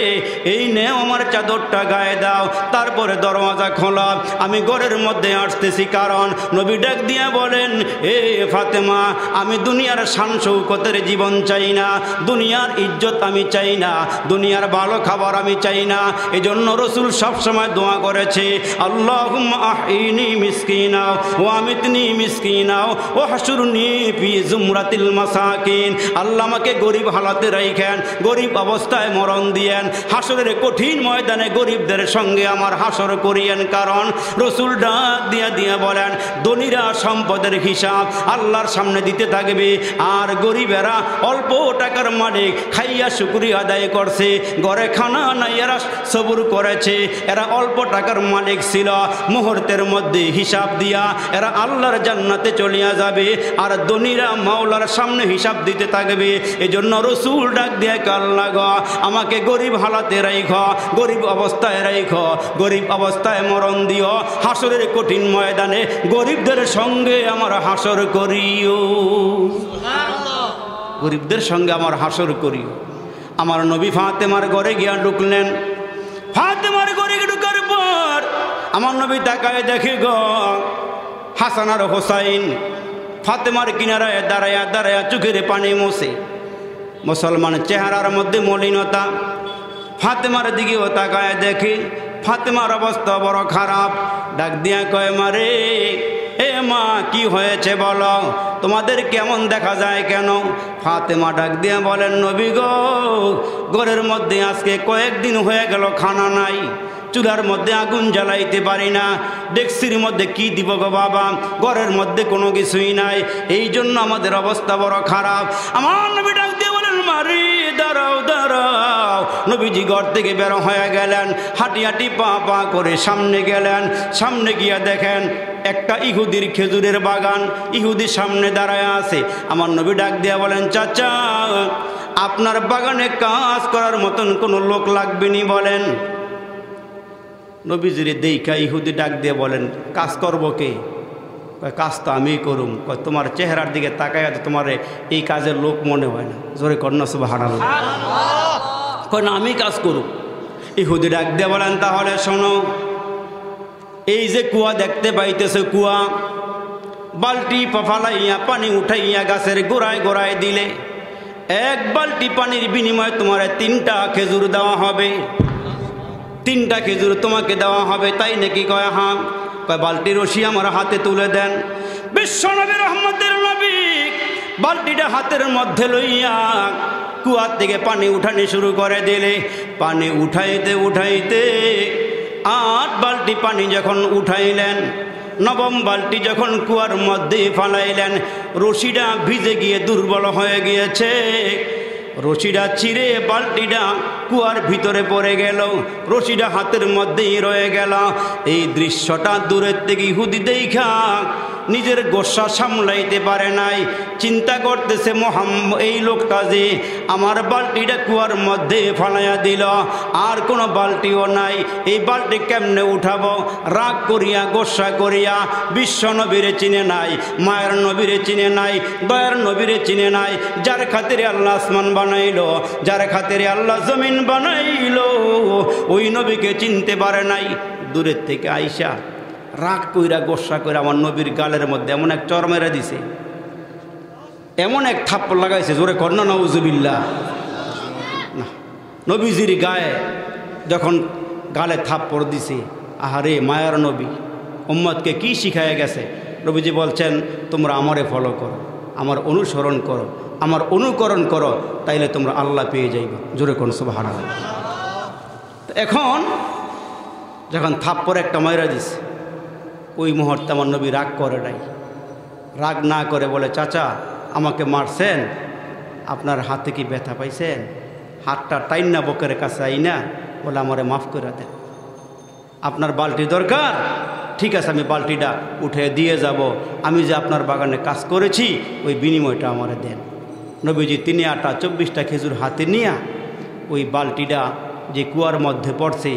এই নেও আমার চাদরটা গায়ে দাও। তারপরে দরওয়াজা খোলা, আমি ঘরের মধ্যে আসতেছি, কারণ নবী ডাক দিয়ে বলেন, এ ফাতেমা আমি দুনিয়ার শান শৌকতের জীবন চাই না, দুনিয়ার ইজ্জত আমি চাই না, দুনিয়ার ভালো খাবার আমি চাই না। এই জন্য রসুল সবসময় দোয়া করেছে, আল্লাহুম্মা আহইনি মিসকিনা ওয়া আমিতনি মিসকিনা ওয়া হাশুরনি ফি জুমরাতিল মাসাকিন। আল্লাহ আমাকে গরিব হালাতে রাখেন, গরিব অবস্থায় মরণ দিয়েন, হাসরের কঠিন ময়দানে গরিবদের সঙ্গে আমার হাসর করিয়েন। কারণ রসুল ডাক দিয়া দিয়া বলেন, ধনীরা সম্পদের হিসাব আল্লাহর সামনে দিতে থাকবে, আর গরিবেরা অল্প টাকার মালিক খাইয়া শুকরিয়া আদায় করছে, ঘরে খানা নাই এরা সবুর করেছে, এরা অল্প টাকার মালিক ছিল, মুহূর্তের মধ্যে হিসাব দিয়া এরা আল্লাহর জান্নাতে চলিয়া যাবে, আর ধনীরা মাওলার সামনে হিসাব দিতে থাকবে। এজন্য রসুল ডাক দিয়ে, আল্লাহ গো আমাকে গরিব হালাতে রাইখ, গরিব অবস্থায় রাইখ, গরিব অবস্থায় মরণ দিও, হাসরের কঠিন ময়দানে গরিবদের সঙ্গে আমার হাসর করিও, গরিবদের সঙ্গে আমার হাসর করিও। আমার নবী ফাতেমার ঘরে গিয়া ঢুকলেন। ফাতেমার ঘরে ঢুকার পর আমার নবী তাকায় দেখে গো হাসান আর হোসাইন ফাতেমার কিনারায় দাঁড়ায়া দাঁড়ায়া চোখের পানি মোছে। মুসলমানের চেহারার মধ্যে মলিনতা। ফাতেমার দিকেও তাকায় দেখি ফাতেমার অবস্থা বড় খারাপ। ডাক দিয়া কয়, মারে এ মা কি হয়েছে বলো, তোমাদের কেমন দেখা যায় কেন? ফাতেমা ডাক দিয়া বলেন, নবী গো ঘরের মধ্যে আজকে কয়েকদিন হয়ে গেল খানা নাই, চুলার মধ্যে আগুন জ্বালাইতে পারি না, ডেকসির মধ্যে কি দিব গো বাবা, ঘরের মধ্যে কোনো কিছুই নাই, এই জন্য আমাদের অবস্থা বড় খারাপ। আমার নবী ডাক দিয়ে বলেন, মারি দাঁড়াও দাঁড়াও। নবীজি ঘর থেকে বের হয়ে গেলেন, হাঁটি হাঁটি পা পা করে সামনে গেলেন। সামনে গিয়া দেখেন একটা ইহুদির খেজুরের বাগান, ইহুদি সামনে দাঁড়ায় আছে। আমার নবী ডাক দিয়া বলেন, চাচা আপনার বাগানে কাজ করার মতন কোনো লোক লাগবে নি বলেন। নবীজিরে দেইখা ইহুদি ডাক দিয়ে বলেন, কাজ করবো কে? কয়, কাজ তো আমি করুম। কয়, তোমার চেহারার দিকে তাকায় তো তোমার এই কাজের লোক মনে হয় না। জোরে কন্যা সুবহানাল্লাহ। কয়, না আমি কাজ করুম। ইহুদি ডাক দিয়ে বলেন, তাহলে শোনো, এই যে কুয়া দেখতে পাইতেছে, কুয়া বালতি ফালাইয়া পানি উঠাইয়া গাছের গোড়ায় গোড়ায় দিলে এক বালতি পানির বিনিময়ে তোমার 3টা খেজুর দেওয়া হবে, 3টা খেজুর তোমাকে দেওয়া হবে। তাই নাকি? কয়, হ্যাঁ। কয়, বালতি রশি আমার হাতে তুলে দেন। বিশ্বনবী রহমতের নবী বালতিটা হাতের মধ্যে লইয়া কুয়ার থেকে পানি উঠানি শুরু করে দিলে। পানি উঠাইতে উঠাইতে 8 বালতি পানি যখন উঠাইলেন, 9ম বালতি যখন কুয়ার মধ্যে ফালাইলেন, রশিটা ভিজে গিয়ে দুর্বল হয়ে গিয়েছে। রশিটা ছিঁড়ে বালতিটা কুয়ার ভিতরে পড়ে গেল, রশিটা হাতের মধ্যেই রয়ে গেল। এই দৃশ্যটা দূরের থেকে ইহুদি দেখা নিজের গোসা সামলাইতে পারে নাই। চিন্তা করতেছে, এই লোকটা যে আমার বালতিটা কুয়ার মধ্যে ফালাইয়া দিল, আর কোনো বালতিও নাই, এই বালতি কেমনে উঠাবো? রাগ করিয়া গোসা করিয়া বিশ্ব নবীরে চিনে নাই, মায়ের নবীরে চিনে নাই, দয়ার নবীরে চিনে নাই, যার খাতিরে আল্লাহ আসমান বানাইলো, যার খাতিরে আল্লাহ জমিন বানাইলো, ওই নবীকে চিনতে পারে নাই। দূরের থেকে আইসা রাগ কইরা গোসা কইরা আমার নবীর গালের মধ্যে এমন এক চর মেরে দিছে, এমন এক থাপ্পড় লাগাইছে, জোরে কন্যা নাউজুবিল্লাহ। না, নবীজির গায়ে যখন গালে থাপ্পড় দিছে। আহারে মায়ার নবী উম্মতকে কি শিখাইয়া গেছে। নবীজি বলছেন তোমরা আমারে ফলো করো, আমার অনুসরণ করো, আমার অনুকরণ করো, তাইলে তোমরা আল্লাহ পেয়ে যাইবে। জোরে কোন সুবহানাল্লাহ। এখন যখন থাপ্পড় একটা মাইরা দিছে, ওই মুহূর্তে আমার নবী রাগ করে নাই। রাগ না করে বলে, চাচা আমাকে মারছেন, আপনার হাতে কি ব্যথা পাইছেন? হাতটা টাইনা বকের কাছে আইনা বলে আমারে মাফ করে দেন। আপনার বালতি দরকার, ঠিক আছে আমি বালতিটা উঠে দিয়ে যাব। আমি যে আপনার বাগানে কাজ করেছি ওই বিনিময়টা আমারে দেন। নবীজি 3 আটা 24টা খেজুর হাতে নিয়ে ওই বালতিটা যে কুয়ার মধ্যে পড়ছে,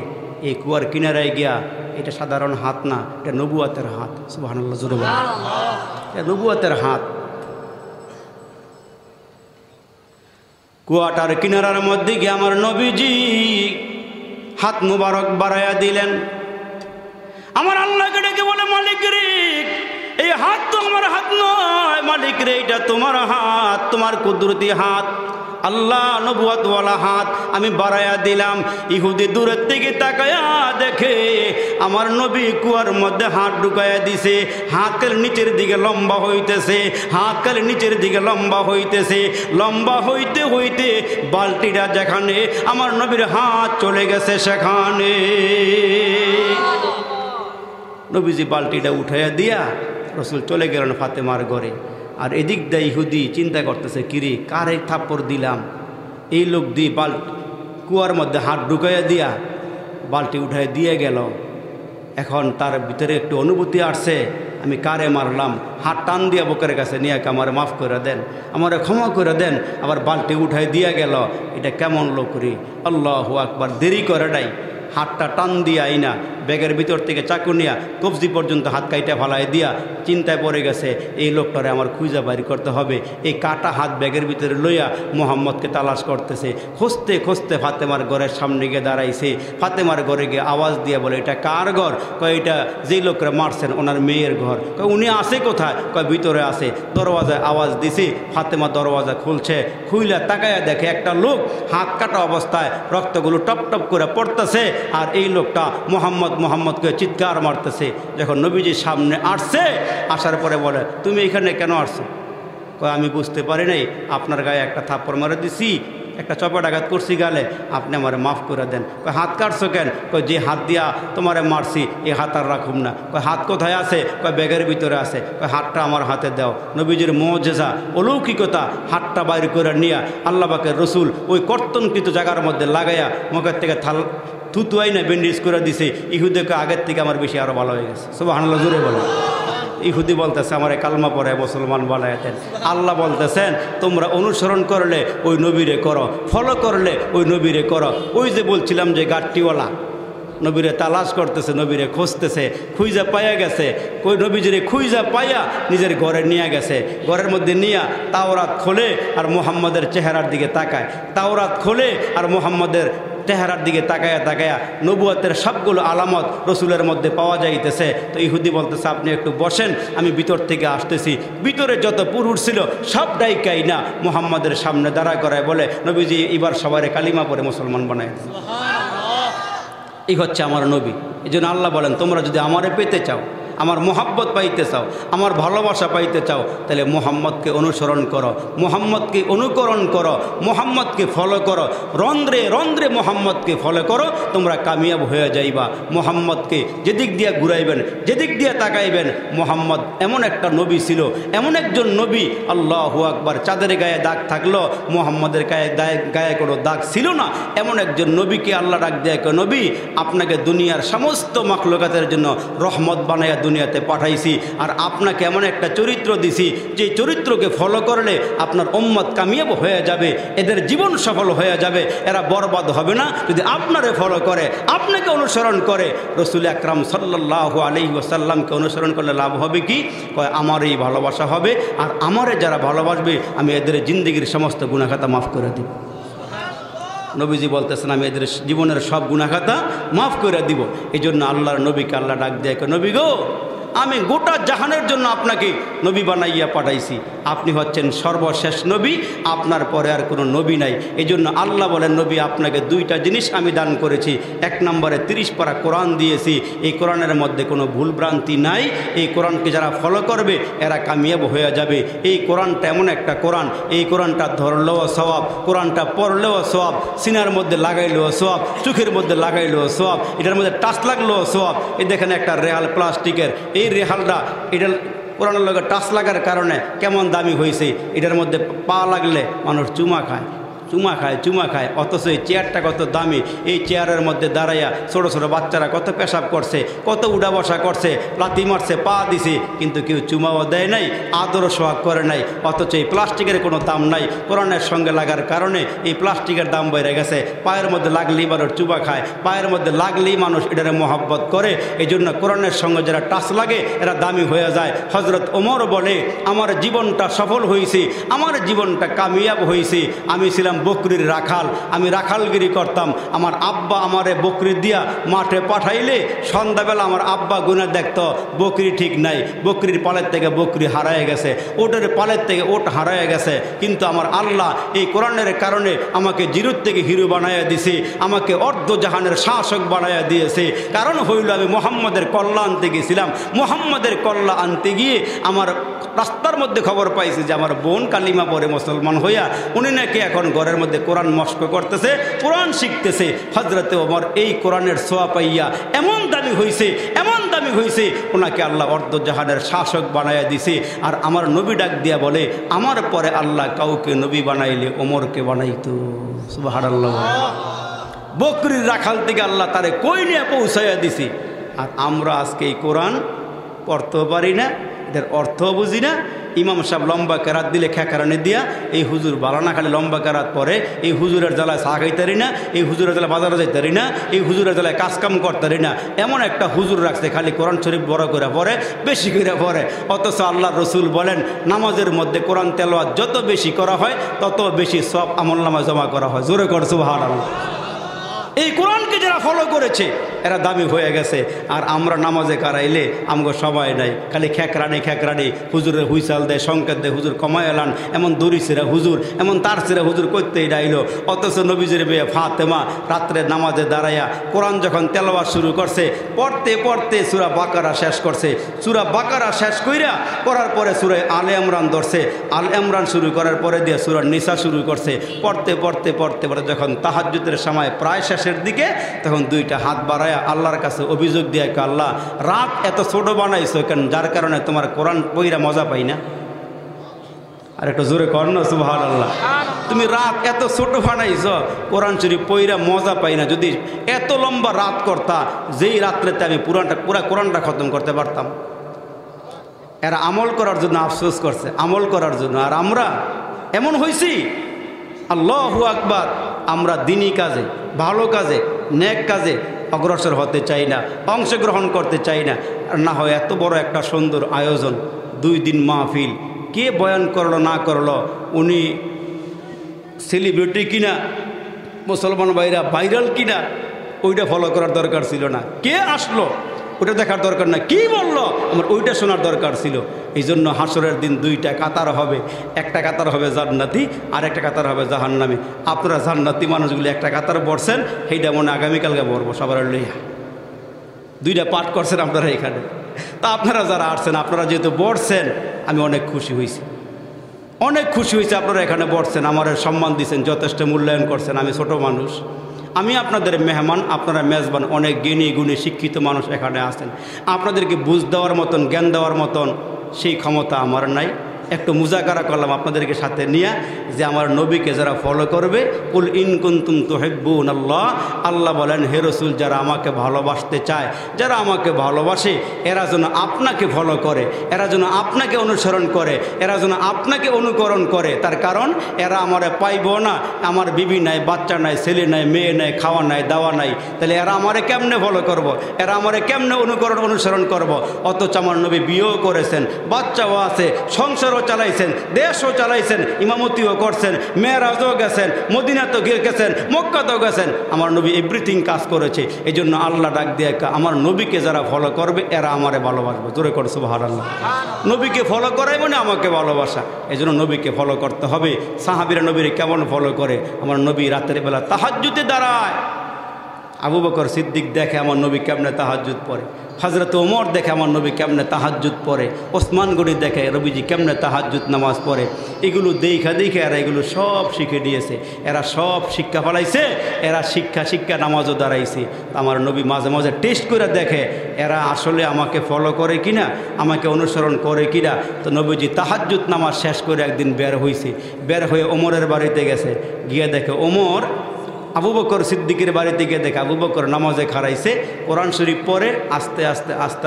এই কুয়ার কিনারায় গিয়া, এটা সাধারণ হাত না, এটা নবুয়াতের হাত। সুবহানাল্লাহ, জোরে বলেন। এটা নবুয়াতের হাত। কুয়াটার কিনারার মধ্যে গিয়ে আমার নবীজি হাত মুবারক বাড়াইয়া দিলেন। আমার আল্লাহকে ডেকে বলে, মালিক রে, এই হাত তো আমার হাত নয়, মালিক রে এটা তোমার হাত, তোমার কুদরতি হাত, আল্লাহ নবুয়তওয়ালা হাত আমি বাড়াইয়া দিলাম। ইহুদি দূরের থেকে তাকায়া দেখে আমার নবী কুয়ার মধ্যে হাত ঢুকাইয়া দিছে। হাতের নিচের দিকে লম্বা হইতেছে, হাতের নিচের দিকে লম্বা হইতেছে, লম্বা হইতে হইতে বালতিটা যেখানে আমার নবীর হাত চলে গেছে সেখানে নবীজি বালতিটা উঠাইয়া দিয়া রসুল চলে গেলেন ফাতেমার ঘরে। আর এদিক দিয়ে ইহুদি চিন্তা করতেছে, কিরে কারে থাপ্পড় দিলাম, এই লোক দিয়ে কুয়ার মধ্যে হাত ঢুকাইয়া দিয়া বালতি উঠাই দিয়ে গেল। এখন তার ভিতরে একটু অনুভূতি আসছে, আমি কারে মারলাম। হাত টান দিয়া বুকের কাছে নিয়ে আমার মাফ করে দেন, আমারে ক্ষমা করে দেন। আবার বালতি উঠাই দিয়া গেল, এটা কেমন লোক রে। আল্লাহু আকবার। দেরি করে নাই, হাতটা টান দিয়া আইনা ব্যাগের ভিতর থেকে চাকু নিয়া কবজি পর্যন্ত হাত কাইটা ফালাই দিয়া চিন্তায় পড়ে গেছে, এই লোকটারে আমার খুঁজা বাইর করতে হবে। এই কাটা হাত ব্যাগের ভিতরে লইয়া মোহাম্মদকে তালাশ করতেছে। খুঁজতে খুঁজতে ফাতেমার ঘরের সামনে গিয়ে দাঁড়াইছে। ফাতেমার ঘরে গিয়ে আওয়াজ দিয়ে বলে, এটা কার ঘর? কয় এটা যেই লোকরা মারছেন ওনার মেয়ের ঘর। কয় উনি আছে কোথায়? কয় ভিতরে আছে। দরওয়াজায় আওয়াজ দিছি, ফাতেমা দরওয়াজা খুলছে। খুইলা তাকায়া দেখে একটা লোক হাত কাটা অবস্থায় রক্তগুলো টপ টপ করে পড়তেছে, আর এই লোকটা মোহাম্মদকে চিৎকার মারতেছে। যখন নবীজির সামনে আসছে, আসার পরে বলে, তুমি এখানে কেন আসছো? কয় আমি বুঝতে পারি নাই, আপনার গায়ে একটা থাপ্পড় মারে দিছি, একটা চপেট আঘাত করছি গালে, আপনি আমারে মাফ করে দেন। কয় হাত কাটছো কেন? কয় যে হাত দিয়া তোমারে মারছি এই হাত আর রাখুম না। কয় হাত কোথায় আছে? কয় ব্যাগের ভিতরে আছে। কয় হাতটা আমার হাতে দাও। নবীজির মুজিজা অলৌকিকতা, হাতটা বাইর করে নিয়ে আল্লাহ পাকের রসুল ওই কর্তনকৃত জায়গার মধ্যে লাগাইয়া মুখের থেকে থুতুয়াই না ব্যান্ডেজ করে দিছে। ইহুদিকে আগের থেকে আমার বেশি আরও ভালো হয়ে গেছে। সুবহানাল্লাহ, জোরে বলো। ইহুদি বলতেছে আমারে কালমা পড়ে মুসলমান বানাইতেন। আল্লাহ বলতেছেন তোমরা অনুসরণ করলে ওই নবীরে করো, ফলো করলে ওই নবীরে করো। ওই যে বলছিলাম যে গাট্টিওয়ালা নবীরে তালাশ করতেছে, নবীরে খুঁজতেছে, খুঁজা পাইয়া গেছে। কই নবীজিরে খুঁজা পাইয়া নিজের ঘরে নিয়ে গেছে। ঘরের মধ্যে নিয়ে তাওরাত খোলে আর মুহাম্মদের চেহারার দিকে তাকায়। তাওরাত খোলে আর মুহাম্মদের চেহারার দিকে তাকায়া তাকায়া নবুয়তের সবগুলো আলামত রসুলের মধ্যে পাওয়া যাইতেছে। তো ইহুদি বলতেছে আপনি একটু বসেন, আমি ভিতর থেকে আসতেছি। ভিতরে যত পুরুষ ছিল সব ডাইকাই না মুহাম্মদের সামনে দাঁড়া করায় বলে, নবীজি এবার সবারে কালিমা পড়ে মুসলমান বানায়। এই হচ্ছে আমার নবী। এই জন্য আল্লাহ বলেন তোমরা যদি আমারে পেতে চাও, আমার মোহাব্বত পাইতে চাও, আমার ভালোবাসা পাইতে চাও, তাহলে মোহাম্মদকে অনুসরণ করো, মোহাম্মদকে অনুকরণ করো, মোহাম্মদকে ফলো করো, রন্ধ্রে রন্ধ্রে মোহাম্মদকে ফলো করো, তোমরা কামিয়াব হয়ে যাইবা। মোহাম্মদকে যেদিক দিয়ে ঘুরাইবেন, যেদিক দিয়ে তাকাইবেন, মোহাম্মদ এমন একটা নবী ছিল, এমন একজন নবী। আল্লাহু আকবার। চাঁদের গায়ে দাগ থাকলো, মোহাম্মদের গায়ে কোনো দাগ ছিল না। এমন একজন নবীকে আল্লাহ ডাক দেয়, নবী আপনাকে দুনিয়ার সমস্ত মাখলুকাতের জন্য রহমত বানাইয়া দুনিয়াতে পাঠাইছি, আর আপনাকে এমন একটা চরিত্র দিছি যে চরিত্রকে ফলো করলে আপনার উম্মত কামিয়াব হয়ে যাবে, এদের জীবন সফল হয়ে যাবে, এরা বরবাদ হবে না যদি আপনারে ফলো করে, আপনাকে অনুসরণ করে। রসুল আকরাম সাল্লাল্লাহু আলাইহি ওয়াসাল্লামকে অনুসরণ করলে লাভ হবে কি? কয় আমারই ভালোবাসা হবে, আর আমারে যারা ভালোবাসবে আমি এদের জিন্দেগির সমস্ত গুনাহখাতা মাফ করে দিব। নবীজি বলতেছেন আমি এদের জীবনের সব গুনাহখাতা মাফ করে দিব। এই জন্য আল্লাহর নবীকে আল্লাহ ডাক দেয়, নবী গো আমি গোটা জাহানের জন্য আপনাকে নবী বানাইয়া পাঠাইছি, আপনি হচ্ছেন সর্বশেষ নবী, আপনার পরে আর কোনো নবী নাই। এই জন্য আল্লাহ বলেন নবী আপনাকে দুইটা জিনিস আমি দান করেছি। এক নম্বরে 30 পারা কোরআন দিয়েছি, এই কোরআনের মধ্যে কোনো ভুলভ্রান্তি নাই, এই কোরআনকে যারা ফলো করবে এরা কামিয়াব হয়ে যাবে। এই কোরআনটা এমন একটা কোরআন, এই কোরআনটা ধরলেও সওয়াব, কোরআনটা পড়লেও সওয়াব, সিনার মধ্যে লাগাইলেও সওয়াব, চোখের মধ্যে লাগাইলেও সওয়াব, এটার মধ্যে টাচ লাগলেও সওয়াব। এই দেখেন একটা রেহাল প্লাস্টিকের, এই রেহালটা এটা কোরআনের লগে টাচ লাগার কারণে কেমন দামি হয়েছে। এটার মধ্যে পা লাগলে মানুষ চুমা খায়, অথচ এই চেয়ারটা কত দামি। এই চেয়ারের মধ্যে দাঁড়াইয়া ছোটো ছোটো বাচ্চারা কত পেশাব করছে, কত উঠা বসা করছে, লাথি মারছে, পা দিছে, কিন্তু কেউ চুমাও দেয় নাই, আদর সোহাগ করে নাই। অথচ এই প্লাস্টিকের কোনো দাম নাই, কোরআনের সঙ্গে লাগার কারণে এই প্লাস্টিকের দাম বেড়ে গেছে। পায়ের মধ্যে লাগলেই মানুষ চুমা খায়, পায়ের মধ্যে লাগলেই মানুষ এটারে মহব্বত করে। এই জন্য কোরআনের সঙ্গে যারা টাচ লাগে এরা দামি হয়ে যায়। হজরত ওমর বলে আমার জীবনটা সফল হয়েছে, আমার জীবনটা কামিয়াব হয়েছে। আমি ছিলাম বকরির রাখাল, আমি রাখালগিরি করতাম। আমার আব্বা আমারে বকরি দিয়া মাঠে পাঠাইলে সন্ধ্যাবেলা আমার আব্বা গুনে দেখত বকরি ঠিক নাই, বকরির পালের থেকে বকরি হারায় গেছে, ওটের পালের থেকে ওট হারায় গেছে। কিন্তু আমার আল্লাহ এই কোরআনের কারণে আমাকে জিরোর থেকে হিরো বানাইয়া দিছে, আমাকে অর্ধ জাহানের শাসক বানাইয়া দিয়েছে। কারণ হইল আমি মোহাম্মদের কল্লা আনতে গেছিলাম, মোহাম্মদের কল্লা আনতে গিয়ে আমার রাস্তার মধ্যে খবর পাইছি যে আমার বোন কালিমা পরে মুসলমান হইয়া উনি নাকি এখন ঘরের মধ্যে কোরআন মস্ক করতেছে, কোরআন শিখতেছে। হজরতে ওমর এই কোরআনের ছোঁয়া পাইয়া এমন দামি হয়েছে, ওনাকে আল্লাহ অর্ধ জাহানের শাসক বানাইয়া দিছে। আর আমার নবী ডাক দিয়া বলে আমার পরে আল্লাহ কাউকে নবী বানাইলে ওমরকে বানাইতো। সুবহানাল্লাহ। বকরির রাখাল থেকে আল্লাহ তারে কই নিয়ে পৌঁছাইয়া দিছে। আর আমরা আজকে এই কোরআন পড়তেও পারি না, এদের অর্থও বুঝি না। ইমাম সাহেব লম্বা কেরাত দিলে খেকারানি দিয়া এই হুজুর বালানা খালি লম্বা কেরাত পরে, এই হুজুরের জ্বালায় চা খাইতারি না, এই হুজুরের জ্বালায় বাজারে যাইতারি না, এই হুজুরের জ্বালায় কাজকাম করতারি না। এমন একটা হুজুর রাখছে খালি কোরআন শরীফ বড় করে পড়ে, বেশি করে পড়ে। অথচ আল্লাহ রসুল বলেন নামাজের মধ্যে কোরআন তেলাওয়াত যত বেশি করা হয় তত বেশি সব আমলনামায় জমা করা হয়। জোরে কর সুবহানাল্লাহ। এই কোরআনকে যারা ফলো করেছে এরা দামি হয়ে গেছে। আর আমরা নামাজে কারাইলে আমগো সবাই নাই, খালি খেকরানি হুজুরের হুইসাল দেয়, সংকেত দেয়, হুজুর কমায় এলান, এমন দড়ি ছেড়া হুজুর, এমন তার ছেড়া হুজুর করতেই ডাইলো। অথচ নবীজির মেয়ে ফাতেমা রাত্রে নামাজে দাঁড়াইয়া কোরআন যখন তেলাওয়াত শুরু করছে, পড়তে সূরা বাকারা শেষ করছে। সূরা বাকারা শেষ করার পরে সূরা আলে ইমরান ধরছে, আল ইমরান শুরু করার পরে দিয়ে সূরা নিসা শুরু করছে। পড়তে যখন তাহাজ্জুদের সময় প্রায় শেষের দিকে, তখন দুইটা হাত বাড়ায় আল্লাহর কাছে অভিযোগ দিয়ে, আল্লাহ রাত এত ছোট বানাইছো কেন, যার কারণে তোমার কোরআন পইরা মজা পাই না। আর একটু জোরে কর না সুবহানাল্লাহ। তুমি রাত এত ছোট বানাইছো, কোরআন শরীফ পইরা মজা পাই না। যদি এত লম্বা রাত করতা, যেই রাত্রেতে আমি পুরা কোরআনটা খতম করতে পারতাম। এরা আমল করার জন্য আফসোস করছে, আমল করার জন্য। আর আমরা এমন হয়েছি, আল্লাহু আকবার, আমরা দিনী কাজে, ভালো কাজে, নেক কাজে অগ্রসর হতে চাই না, অংশগ্রহণ করতে চাই না। আর না হয় এত বড় একটা সুন্দর আয়োজন, 2 দিন মাহফিল, কে বয়ান করলো না করলো, উনি সেলিব্রিটি কিনা, মুসলমান ভাইরা ভাইরাল কিনা, ওইটা ফলো করার দরকার ছিল না। কে আসলো ওটা দেখার দরকার না, কি বললো আমার ওইটা শোনার দরকার ছিল। এই জন্য হাসরের দিন 2টা কাতার হবে, একটা কাতার হবে জান্নাতি আর একটা কাতার হবে জাহান্নামী। আপনারা জান্নাতি মানুষগুলি একটা কাতার বসছেন, সেইটা মনে আগামীকালকে বলবো সবার লইয়া। 2টা পাঠ করছেন আপনারা এখানে। তা আপনারা যারা আসছেন, আপনারা যেহেতু বসছেন, আমি অনেক খুশি হয়েছি, আপনারা এখানে বসছেন, আমার সম্মান দিচ্ছেন, যথেষ্ট মূল্যায়ন করছেন। আমি ছোট মানুষ, আমি আপনাদের মেহমান, আপনারা মেজবান। অনেক জ্ঞানী গুণী শিক্ষিত মানুষ এখানে আছেন, আপনাদেরকে বুঝ দেওয়ার মতন, জ্ঞান দেওয়ার মতন সেই ক্ষমতা আমার নাই। একটু মুজাকারা করলাম আপনাদেরকে সাথে নিয়ে, যে আমার নবীকে যারা ফলো করবে, কুল ইন কুনতুম তুহিব্বুনাল্লাহ, আল্লাহ বলেন হে রাসূল, যারা আমাকে ভালোবাসতে চায়, যারা আমাকে ভালোবাসে, এরা যেন আপনাকে ফলো করে, এরা যেন আপনাকে অনুসরণ করে, এরা যেন আপনাকে অনুকরণ করে। তার কারণ এরা আমারে পাইব না, আমার বিবি নাই, বাচ্চা নাই, ছেলে নাই, মেয়ে নাই, খাওয়া নাই, দাওয়া নাই, তাহলে এরা আমারে কেমনে ফলো করব, এরা আমারে কেমনে অনুসরণ করব। অথচ আমার নবী বিয়েও করেছেন, বাচ্চাও আছে, সংসারও চালাইছেন, দেশও চালাইছেন, ইমামতিও করছেন, মেরাজও গেছেন, মদিনাতেও গেছেন, মক্কাতেও গেছেন। আমার নবী এভরিথিং কাজ করেছে। এই জন্য আল্লাহ ডাক দিয়ে আমার নবীকে যারা ফলো করবে এরা আমারে ভালোবাসবে। জোরে করে সুবহানাল্লাহ। নবীকে ফলো করাই মানে আমাকে ভালোবাসা। এই জন্য নবীকে ফলো করতে হবে। সাহাবীরা নবীর কেমন ফলো করে? আমার নবী রাতের বেলা তাহাজ্জুদে দাঁড়ায়। আবু বকর সিদ্দিক দেখে আমার নবী কেমনে তাহাজ্জুদ পড়ে, হযরত ওমর দেখে আমার নবী কেমনে তাহাজ্জুদ পড়ে, ওসমান গনি দেখে নবীজি কেমনে তাহাজ্জুদ নামাজ পড়ে। এগুলো দেখা এরা এগুলো সব শিখে দিয়েছে, এরা সব শিক্ষা ফলাইছে, এরা শিক্ষা নামাজও দাঁড়াইছে। আমার নবী মাঝে মাঝে টেস্ট করে দেখে এরা আসলে আমাকে ফলো করে কিনা, আমাকে অনুসরণ করে কিনা। তো নবীজি তাহাজ্জুদ নামাজ শেষ করে একদিন বের হয়ে ওমরের বাড়িতে গেছে, গিয়ে দেখে ওমর আবু বকর সিদ্দিকের বাড়িতে গিয়ে দেখে আবু বকর নামাজে খাড়াইছে, কোরআন শরীফ পড়ে আস্তে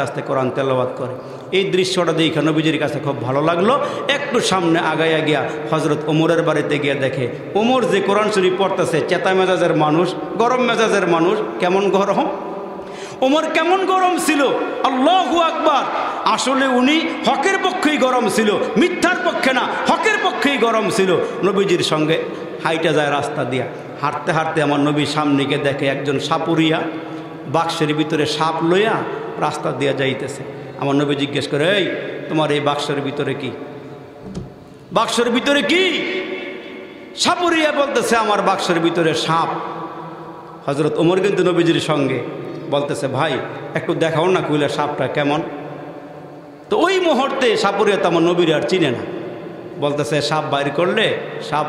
আস্তে কোরআন তেলাওয়াত করে। এই দৃশ্যটা দেখে নবীজির কাছে খুব ভালো লাগলো। একটু সামনে আগাইয়া গিয়া হযরত ওমরের বাড়িতে গিয়ে দেখে ওমর যে কোরআন শরীফ পড়তেছে, চেতা মেজাজের মানুষ, গরম মেজাজের মানুষ, কেমন গরম ওমর কেমন গরম ছিল। আল্লাহু আকবার। আসলে উনি হকের পক্ষেই গরম ছিল, মিথ্যার পক্ষে না, হকের পক্ষেই গরম ছিল। নবীজির সঙ্গে হাইটা যায় রাস্তা দিয়া, হাঁটতে হাঁটতে আমার নবী সামনে গিয়ে দেখে একজন সাপুরিয়া বাক্সের ভিতরে সাপ লইয়া রাস্তা দিয়া যাইতেছে। আমার নবী জিজ্ঞেস করে, এই তোমার এই বাক্সের ভিতরে কি? বাক্সের ভিতরে কি? সাপুরিয়া বলতেছে, আমার বাক্সের ভিতরে সাপ। হযরত ওমর কিন্তু নবীজির সঙ্গে বলতেছে, ভাই একটু দেখাও না কইলা সাপটা কেমন। তো ওই মুহূর্তে সাপুরিয়া তো আমার নবীর আর চিনে না, বলতেছে সাপ বাইর করলে, সাপ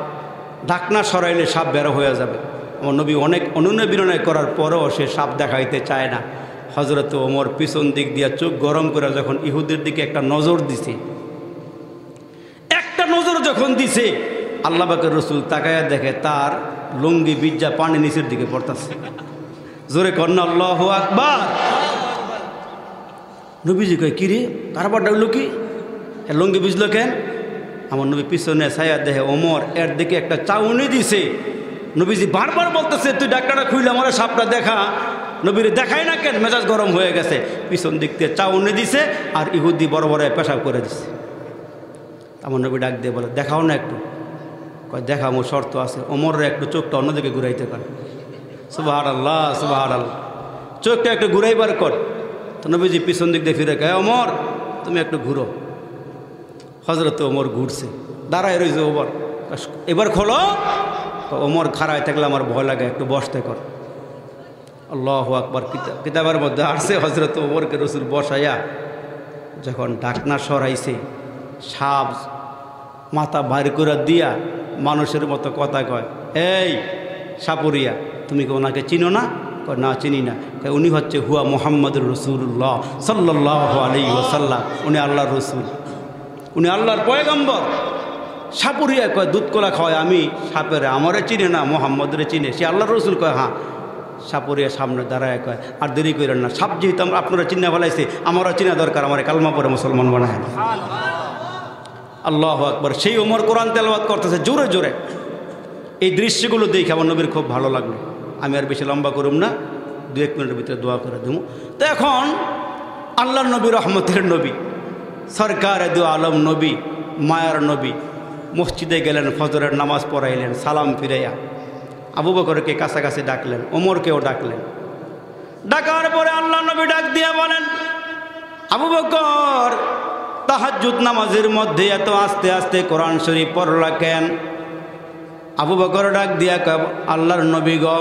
ঢাকনা সরাইলে সাপ বেরো হয়ে যাবে। আমার নবী অনেক অনুনয় বিনয় করার পরেও সে সাপ দেখাইতে চায় না। হযরত ওমর পিছন দিক দিয়া চোখ গরম করে যখন ইহুদের দিকে একটা নজর দিছে, যখন দিছে আল্লাহ পাকের রসুল তাকায়া দেখে তার লুঙ্গি বিজ্জা পানি নিচের দিকে পড়তেছে। জোরে কন্যা আল্লাহু আকবার। নবীজি কয়, কিরে কারবারটা হইল কি? লুঙ্গি ভিজলো কেন? আমার নবী পিছনে ছায়া দেখে ওমর এর দিকে একটা চাউনি দিছে। নবীজি বারবার বলতেছে, তুই ডাক্তারটা খুইলে আমার সাপটা দেখা। নবীরে দেখায় না কেন? মেজাজ গরম হয়ে গেছে। পিছন দিক থেকে চাউনি দিছে আর ইহুদি বড় বড় পেশাব করে দিছে। আমার নবী ডাক দিয়ে বলে, দেখাও না একটু। কয়, দেখা আমার শর্ত আছে। ওমরের একটু চোখটা অন্যদিকে ঘুরাইতে পারে। সুবহানাল্লাহ সুবহানাল্লাহ। চোখটা একটু ঘুরাইবার কর। তো নবীজি পিছন দিক দিয়ে ফিরে কয়, ওমর তুমি একটু ঘুরো। হযরত ওমর ঘুরছে, দাঁড়ায় রয়েছে ওমর। এবার খোলো। ওমর খাড়ায় থাকলে আমার ভয় লাগে, একটু বসতে কর। আল্লাহু আকবার। কিতাবের মধ্যে আসছে হযরত ওমরকে রসুল বসাইয়া যখন ঢাকনা সরাইছে, সাপ মাথা বাইর করে দিয়া মানুষের মতো কথা কয়, এই সাপুরিয়া তুমি কি ওনাকে চিনো না? কয়, না চিনি না। কয়, উনি হচ্ছে হুয়া মুহাম্মদুর রাসূলুল্লাহ সাল্লাল্লাহু আলাইহি ওয়াসাল্লাম। উনি আল্লাহর রসুল, উনি আল্লাহর পয়গম্বর। সাপুরিয়া কয়, দুধ কলা খাওয়ায় আমি সাপেরে, আমারে চিনে না, মোহাম্মদরে চিনে, সে আল্লাহর রসুল। কয়, হ্যাঁ। সাপুরিয়া সামনে দাঁড়ায় কয়, আর দেরি করেন না, সাপ যেহেতু আপনারা চিন্না ফেলাইছে, আমারও চিনা দরকার, আমার কালমা পরে মুসলমান বানায়। আল্লাহু আকবার। সেই ওমর কোরআন তেলাওয়াত করতেছে জোরে জোরে। এই দৃশ্যগুলো দেখে আমার নবীর খুব ভালো লাগলো। আমি আর বেশি লম্বা করুম না, 2-1 মিনিটের ভিতরে দোয়া করে দেবো। তো এখন আল্লাহর নবী, রহমতের নবী, সরকারে দু আলম নবী, মায়ার নবী মসজিদে গেলেন, ফজরের নামাজ পড়াইলেন, সালাম ফিরাইয়া আবু বকরকে কাছাকাছি ডাকলেন, ওমরকেও ডাকলেন। ডাকার পরে আল্লাহ নবী ডাক দিয়া বলেন, আবু বকর তাহাজ্জুদ নামাজের মধ্যে এত আস্তে আস্তে কোরআন শরীফ পড়লা কেন? আবু বকর ডাক দিয়া কয়, আল্লাহর নবী গো,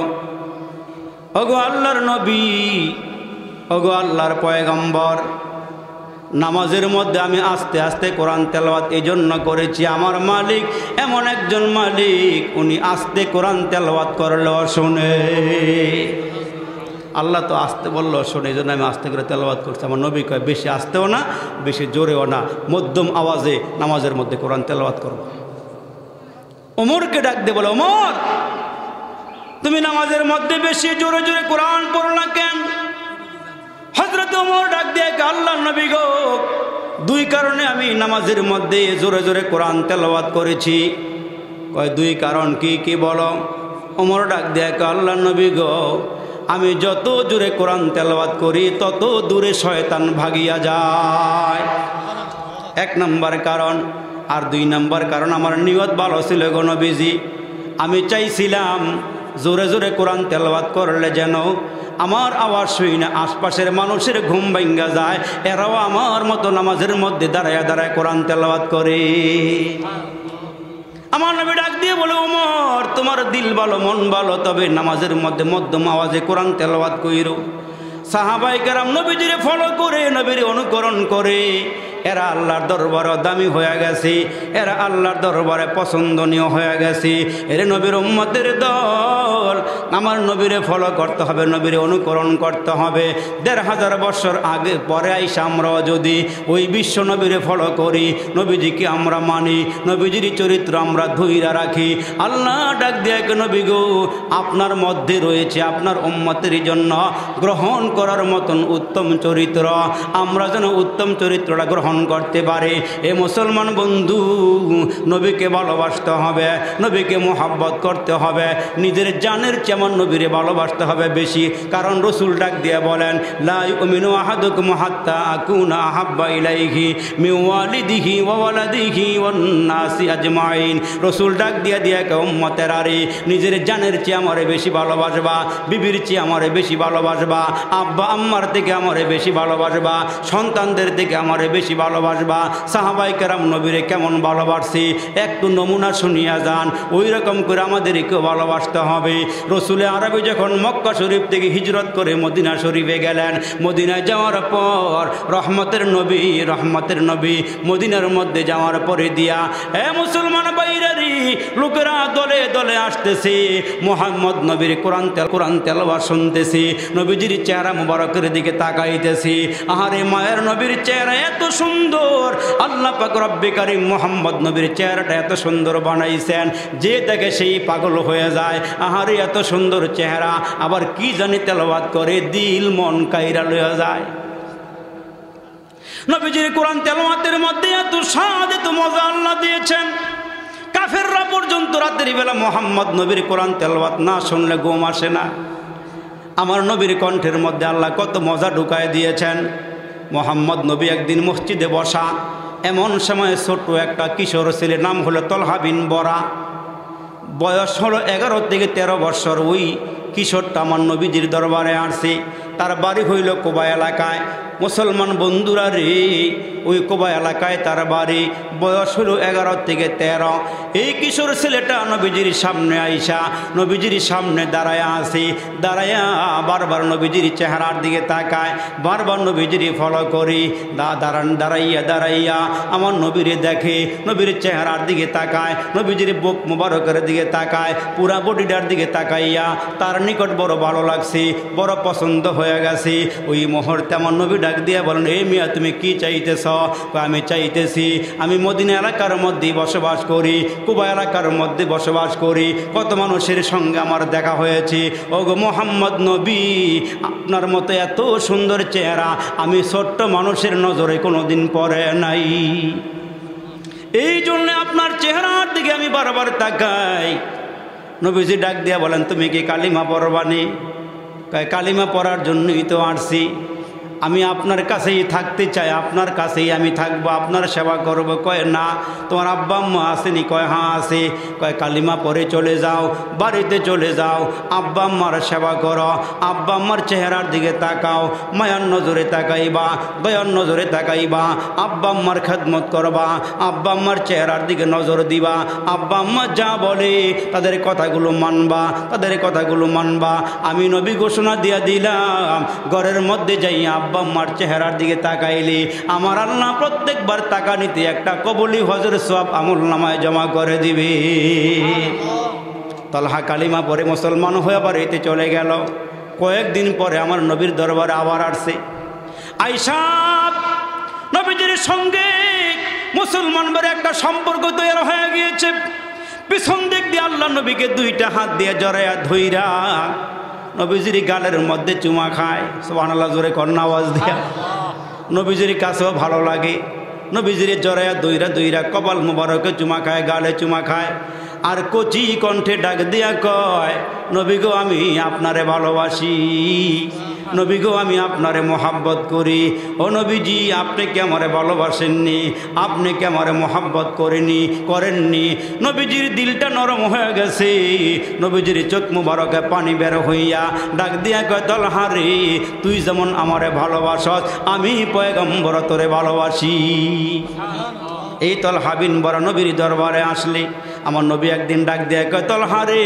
ওগো আল্লাহর নবী, ওগো আল্লাহর পয়গম্বর, নামাজের মধ্যে আমি আস্তে আস্তে কোরআন তেলাওয়াত এই জন্য করেছি, আমার মালিক এমন একজন মালিক, উনি আস্তে কোরআন তেলাওয়াত করলেও শোনে। আল্লাহ তো আসতে বললো শোনে, এই জন্য আমি আস্তে করে তেলাওয়াত করছি। আমার নবী কয়, বেশি আস্তেও না বেশি জোরেও না, মধ্যম আওয়াজে নামাজের মধ্যে কোরআন তেলাওয়াত করব। ওমরকে ডাক দিয়ে বলে, ওমর তুমি নামাজের মধ্যে বেশি জোরে জোরে কোরআন পড়লা কেন? হযরত ওমর ডাক দিয়ে, আল্লাহর নবী গো, 2 কারণে আমি নামাজের মধ্যে জোরে জোরে কোরআন তেলাওয়াত করেছি। কয়, 2 কারণ কি কি বলো? ওমর ডাক দিয়ে, আল্লাহর নবী গো, আমি যত জোরে কোরআন তেলাওয়াত করি তত দূরে শয়তান ভাগিয়া যায়। 1 নম্বর কারণ, আর 2 নম্বর কারণ আমার নিয়ত ভালো ছিল গো নবীজি। আমি চাইছিলাম জোরে জোরে কোরআন তেলাওয়াত করলে যেন আমার আওয়াজ শুই না আশপাশের মানুষের ঘুম ভাঙ্গা যায়, এরাও আমার মতো নামাজের মধ্যে দাঁড়ায় দাঁড়ায় কোরআন তেলাওয়াত করে। আমার নবী ডাক দিয়ে বলে, ওমর তোমার দিল ভালো মন ভালো, তবে নামাজের মধ্যে মধ্যম আওয়াজে কোরআন তেলাওয়াত কইরো। সাহাবায়ে কেরাম নবীজিরে ফলো করে, নবীর অনুকরণ করে এরা আল্লাহর দরবারে দামি হয়ে গেছে, এরা আল্লাহর দরবারে পছন্দনীয় হয়ে গেছে। এরে নবীর উম্মতের দল, আমার নবীরে ফলো করতে হবে, নবীরে অনুকরণ করতে হবে। 1500 বছর আগে পরে আইসা আমরাও যদি ওই বিশ্ব নবীরে ফলো করি, নবীজিকে আমরা মানি, নবীজির চরিত্র আমরা ধইরা রাখি, আল্লাহ ডাক দিয়ে নবী গো আপনার মধ্যে রয়েছে আপনার উম্মতের জন্য গ্রহণ করার মতন উত্তম চরিত্র, আমরা যেন উত্তম চরিত্রটা গ্রহণ করতে পারে। এ মুসলমান বন্ধু, নবীকে ভালোবাসতে হবে, নবীকে মোহাব্বত করতে হবে, নিজের জানের যেমন নবীরে ভালোবাসতে হবে বেশি। কারণ রসুল ডাক দিয়ে বলেন, লা ইউমিনু আহাদুকুম হাত্তা আকুনা আহাব্বা ইলাইহি মিন ওয়ালিদিহি ওয়া ওয়ালাদিহি ওয়ান নাসি আজমাইন। রসুল ডাক দিয়ে কে উম্মতের আরে নিজের জানের চেয়ে আমারে বেশি ভালোবাসবা, বিবির চেয়ে আমারে বেশি ভালোবাসবা, আব্বা আম্মার থেকে আমারে বেশি ভালোবাসবা, সন্তানদের থেকে আমারে বেশি ভালোবাসবা। সাহাবায়ে কেরাম নবীরে কেমন ভালোবাসছি একটু নমুনা শুনিয়া যান, ওই রকম করে আমাদেরকেও ভালোবাসতে হবে। রসুলে আরবি যখন মক্কা শরীফ থেকে হিজরত করে মদিনা শরীফে গেলেন, মদিনায় যাওয়ার পর রহমতের নবী মদিনার মধ্যে যাওয়ার পরে দিয়া এ মুসলমান বাইরারি লোকেরা দলে দলে আসতেছে, মুহাম্মদ নবীর কোরআন তেলাওয়াত শুনতেছি, নবীজির চেহারা মুবারকের দিকে তাকাইতেছি। আহারে মায়ের নবীর চেহারা এত সুন্দর, আল্লাহ পাক রব্বে কারীম মুহাম্মদ নবীর চেহারাটা এত সুন্দর বানাইছেন, যে দেখে সেই পাগল হয়ে যায়। আহারে এত সুন্দর চেহারা, আবার কি জানি তেলাওয়াত করে, দিল মন কাইরা লইয়া যায়। নবীজির কোরআন তেলাওয়াতের মধ্যে এত স্বাদ এত মজা আল্লাহ দিয়েছেন, কাফেররা পর্যন্ত রাতের বেলা মুহাম্মদ নবীর কোরআন তেলাওয়াত না শুনলে ঘুম আসে না। আমার নবীর কণ্ঠের মধ্যে আল্লাহ কত মজা ঢুকায় দিয়েছেন। মুহাম্মদ নবী একদিন মসজিদে বসা, এমন সময় ছোট্ট একটা কিশোর ছেলে, নাম হলো তলহা বিন বরা, বয়স হলো 11 থেকে 13 বছর। ওই কিশোরটা আমার নবীজির দরবারে আসছে, তার বাড়ি হইল কোবা এলাকায়। মুসলমান বন্ধুরা রে, ওই কোবা এলাকায় তার বাড়ি, বয়স হলো 11 থেকে 13। এই কিশোর ছেলেটা নবীজির সামনে আইসা নবীজির সামনে দাঁড়ায়া আসে, দাঁড়ায়া বারবার নবীজির চেহারার দিকে তাকায়, বারবার নবীজির ফলো করি, দাঁড়াইয়া আমার নবীরে দেখে, নবীর চেহারার দিকে তাকায়, নবীজির বুক মুবারকের দিকে তাকায়, পুরা বডিটার দিকে তাকাইয়া তার নিকট বড় ভালো লাগছে, বড় পছন্দ হয়ে গেছে। ওই মুহূর্তে আমার নবী ডাক দিয়ে বলেন, এই মিয়া তুমি কি চাইতেছ? আমি চাইতেছি আমি মদিনা এলাকার মধ্যে বসবাস করি, কুবা এলাকার মধ্যে বসবাস করি, কত মানুষের সঙ্গে আমার দেখা হয়েছে। ওগো মুহাম্মদ নবী, আপনার মতো এত সুন্দর চেহারা আমি ছোট্ট মানুষের নজরে কোনোদিন পড়ে নাই, এই জন্য আপনার চেহারার দিকে আমি বারবার তাকাই। নবীজি ডাক দিয়া বলেন, তুমি কি কালিমা পড়বানি? কালিমা পড়ার জন্যই তো আসছি, আমি আপনার কাছেই থাকতে চাই, আপনার কাছেই আমি থাকবো, আপনার সেবা করব। কয় না, তোমার আব্বা আম্মা আসেনি? কয় হ্যাঁ আছে। কয় কালিমা পরে চলে যাও, বাড়িতে চলে যাও, আব্বা আম্মার সেবা করো, আব্বা আম্মার চেহারার দিকে তাকাও, মায়ার নজরে তাকাইবা, দয়ার নজরে তাকাইবা, আব্বা আম্মার খেদমত করবা, আব্বা আম্মার চেহারার দিকে নজর দিবা, আব্বা আম্মা যা বলে তাদের কথাগুলো মানবা। আমি নবী ঘোষণা দিয়া দিলাম, ঘরের মধ্যে যাইয়া আব্বা আম্মার চেহারার দিকে তাকাইলে আমার আল্লাহ প্রত্যেকবার তাকানিতে একটা কবুলি হজর সওয়াব আমল নামায় জমা করে দিবে। তালহা কালিমা পরে মুসলমান হয়ে বাড়িতে চলে গেল। কয়েকদিন পরে আমার নবীর দরবারে আবার আসছে, আয়েশা নবীজির সঙ্গে মুসলমানদের একটা সম্পর্ক তৈরি হয়ে গিয়েছে। পিছন দিক দিয়ে আল্লাহ নবীকে 2টা হাত দিয়ে জড়াইয়া ধইরা নবীজির গালের মধ্যে চুমা খায়। সুবহানাল্লাহ, জোরে কন্যা আওয়াজ দিয়া। নবীজির কাছেও ভালো লাগে, নবীজির জড়াইয়া দইরা কপাল মুবারকে চুমা খায়, গালে চুমা খায়, আর কচি কণ্ঠে ডাক দিয়া কয়, নবী গো আমি আপনারে ভালোবাসি। নবী গো আমি আপনারে মোহাব্বত করি। ও নবীজি আপনি কি আমারে ভালোবাসেননি? আপনি কি আমারে মোহাব্বত করেননি? নবীজির দিলটা নরম হয়ে গেছে, নবীজির চোখ মুবারকে পানি বের হইয়া ডাক দিয়া কয় তলহা রে, তুই যেমন আমারে ভালোবাসস আমি পয়গম্বর তোরে ভালোবাসি। এই তলহা বিন বরা নবীর দরবারে আসলে আমার নবী একদিন ডাক দিয়ে কয় তলহা রে,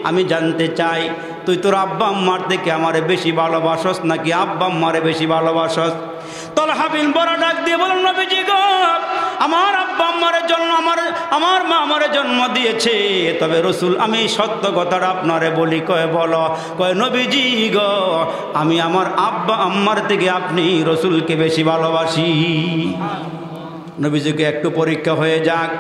আমি জানতে চাই তুই তোর আব্বা আম্মার থেকে আমারে বেশি ভালোবাসস নাকি আব্বা আম্মারে বেশি ভালোবাসস? তলহা বিন বরা ডাক দিয়ে বলেন নবীজি গো, আমার আব্বা আম্মার জন্য আমার মা আমারে জন্ম দিয়েছে, তবে রসুল আমি সত্য কথাটা আপনারে বলি। কয় বলো? কয় নবীজি গো আমি আমার আব্বা আম্মার থেকে আপনি রসুলকে বেশি ভালোবাসি। নবীজিকে একটু পরীক্ষা হয়ে যাক,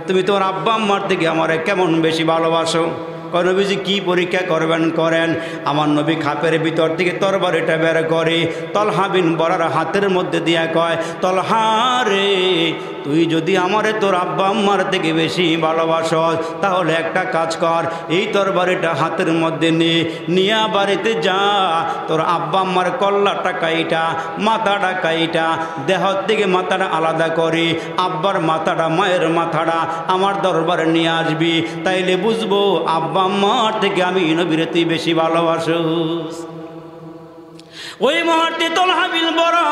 তুমি তোমার আব্বা আম্মার থেকে আমারে কেমন বেশি ভালোবাসো? কয় নবীজি কি পরীক্ষা করবেন করেন। আমার নবী খাপের ভিতর থেকে তরবারিটা বের করে তলহা বিন বরার হাতের মধ্যে দিয়া কয় তলহা রে, তুই যদি আমারে তোর আব্বা আম্মার থেকে বেশি ভালোবাসস তাহলে একটা কাজ কর, এই তরবারিটা হাতের মধ্যে নিয়ে বাড়িতে যা, তোর আব্বা আম্মার কল্লাটা কাইটা মাথাটা কাইটা দেহ থেকে মাথাটা আলাদা করে আব্বার মাথাটা মায়ের মাথাটা আমার দরবারে নিয়ে আসবি, তাইলে বুঝবো আব্বা আম্মার থেকে আমি নবীরে তুই বেশি ভালোবাসস। ওই মুহূর্তে তলহা বিন বরা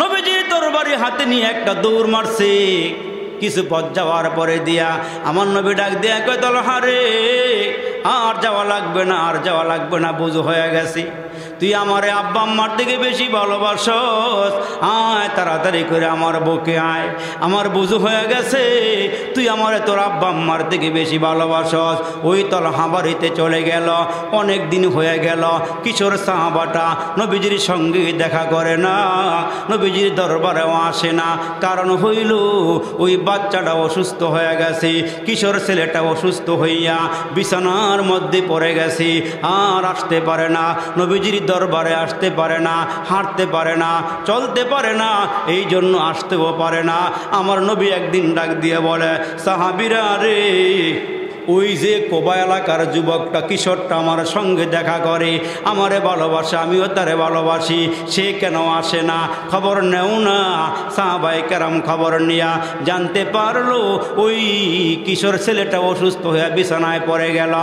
নবীজির তরবারি হাতে নিয়ে একটা দৌড় মারছে। কিছু পথ যাওয়ার পরে দিয়া আমার নবী ডাক দিয়া কয় তলহা রে, আর যাওয়া লাগবে না, আর যাওয়া লাগবে না, বুঝ হয়ে গেছে তুই আমারে আব্বা আম্মার থেকে বেশি ভালোবাসস, আয় তাড়াতাড়ি করে আমার বুকে আয়, আমার বুঝু হয়ে গেছে তুই আমারে তোর আব্বা আম্মার থেকে বেশি ভালোবাসস। ওই তলহা বাড়িতে চলে গেল। অনেক দিন হয়ে গেল কিশোর সাহাবাটা নবীজির সঙ্গে দেখা করে না, নবীজির দরবারেও আসে না, কারণ হইল ওই বাচ্চাটা অসুস্থ হয়ে গেছে, কিশোর ছেলেটা অসুস্থ হইয়া বিছানার মধ্যে পড়ে গেছে, আর আসতে পারে না, নবীজির দরবারে আসতে পারে না, হাঁটতে পারে না, চলতে পারে না, এই জন্য আসতেও পারে না। আমার নবী একদিন ডাক দিয়ে বলে সাহাবীরা রে, ওই যে কোবা এলাকার যুবকটা কিশোরটা আমার সঙ্গে দেখা করে, আমারে ভালোবাসে, আমিও তারে ভালোবাসি, সে কেন আসে না? খবর নেও না। সাহাবায়ে কেরাম খবর নিয়া জানতে পারলো ওই কিশোর ছেলেটা অসুস্থ হয়ে বিছানায় পড়ে গেল।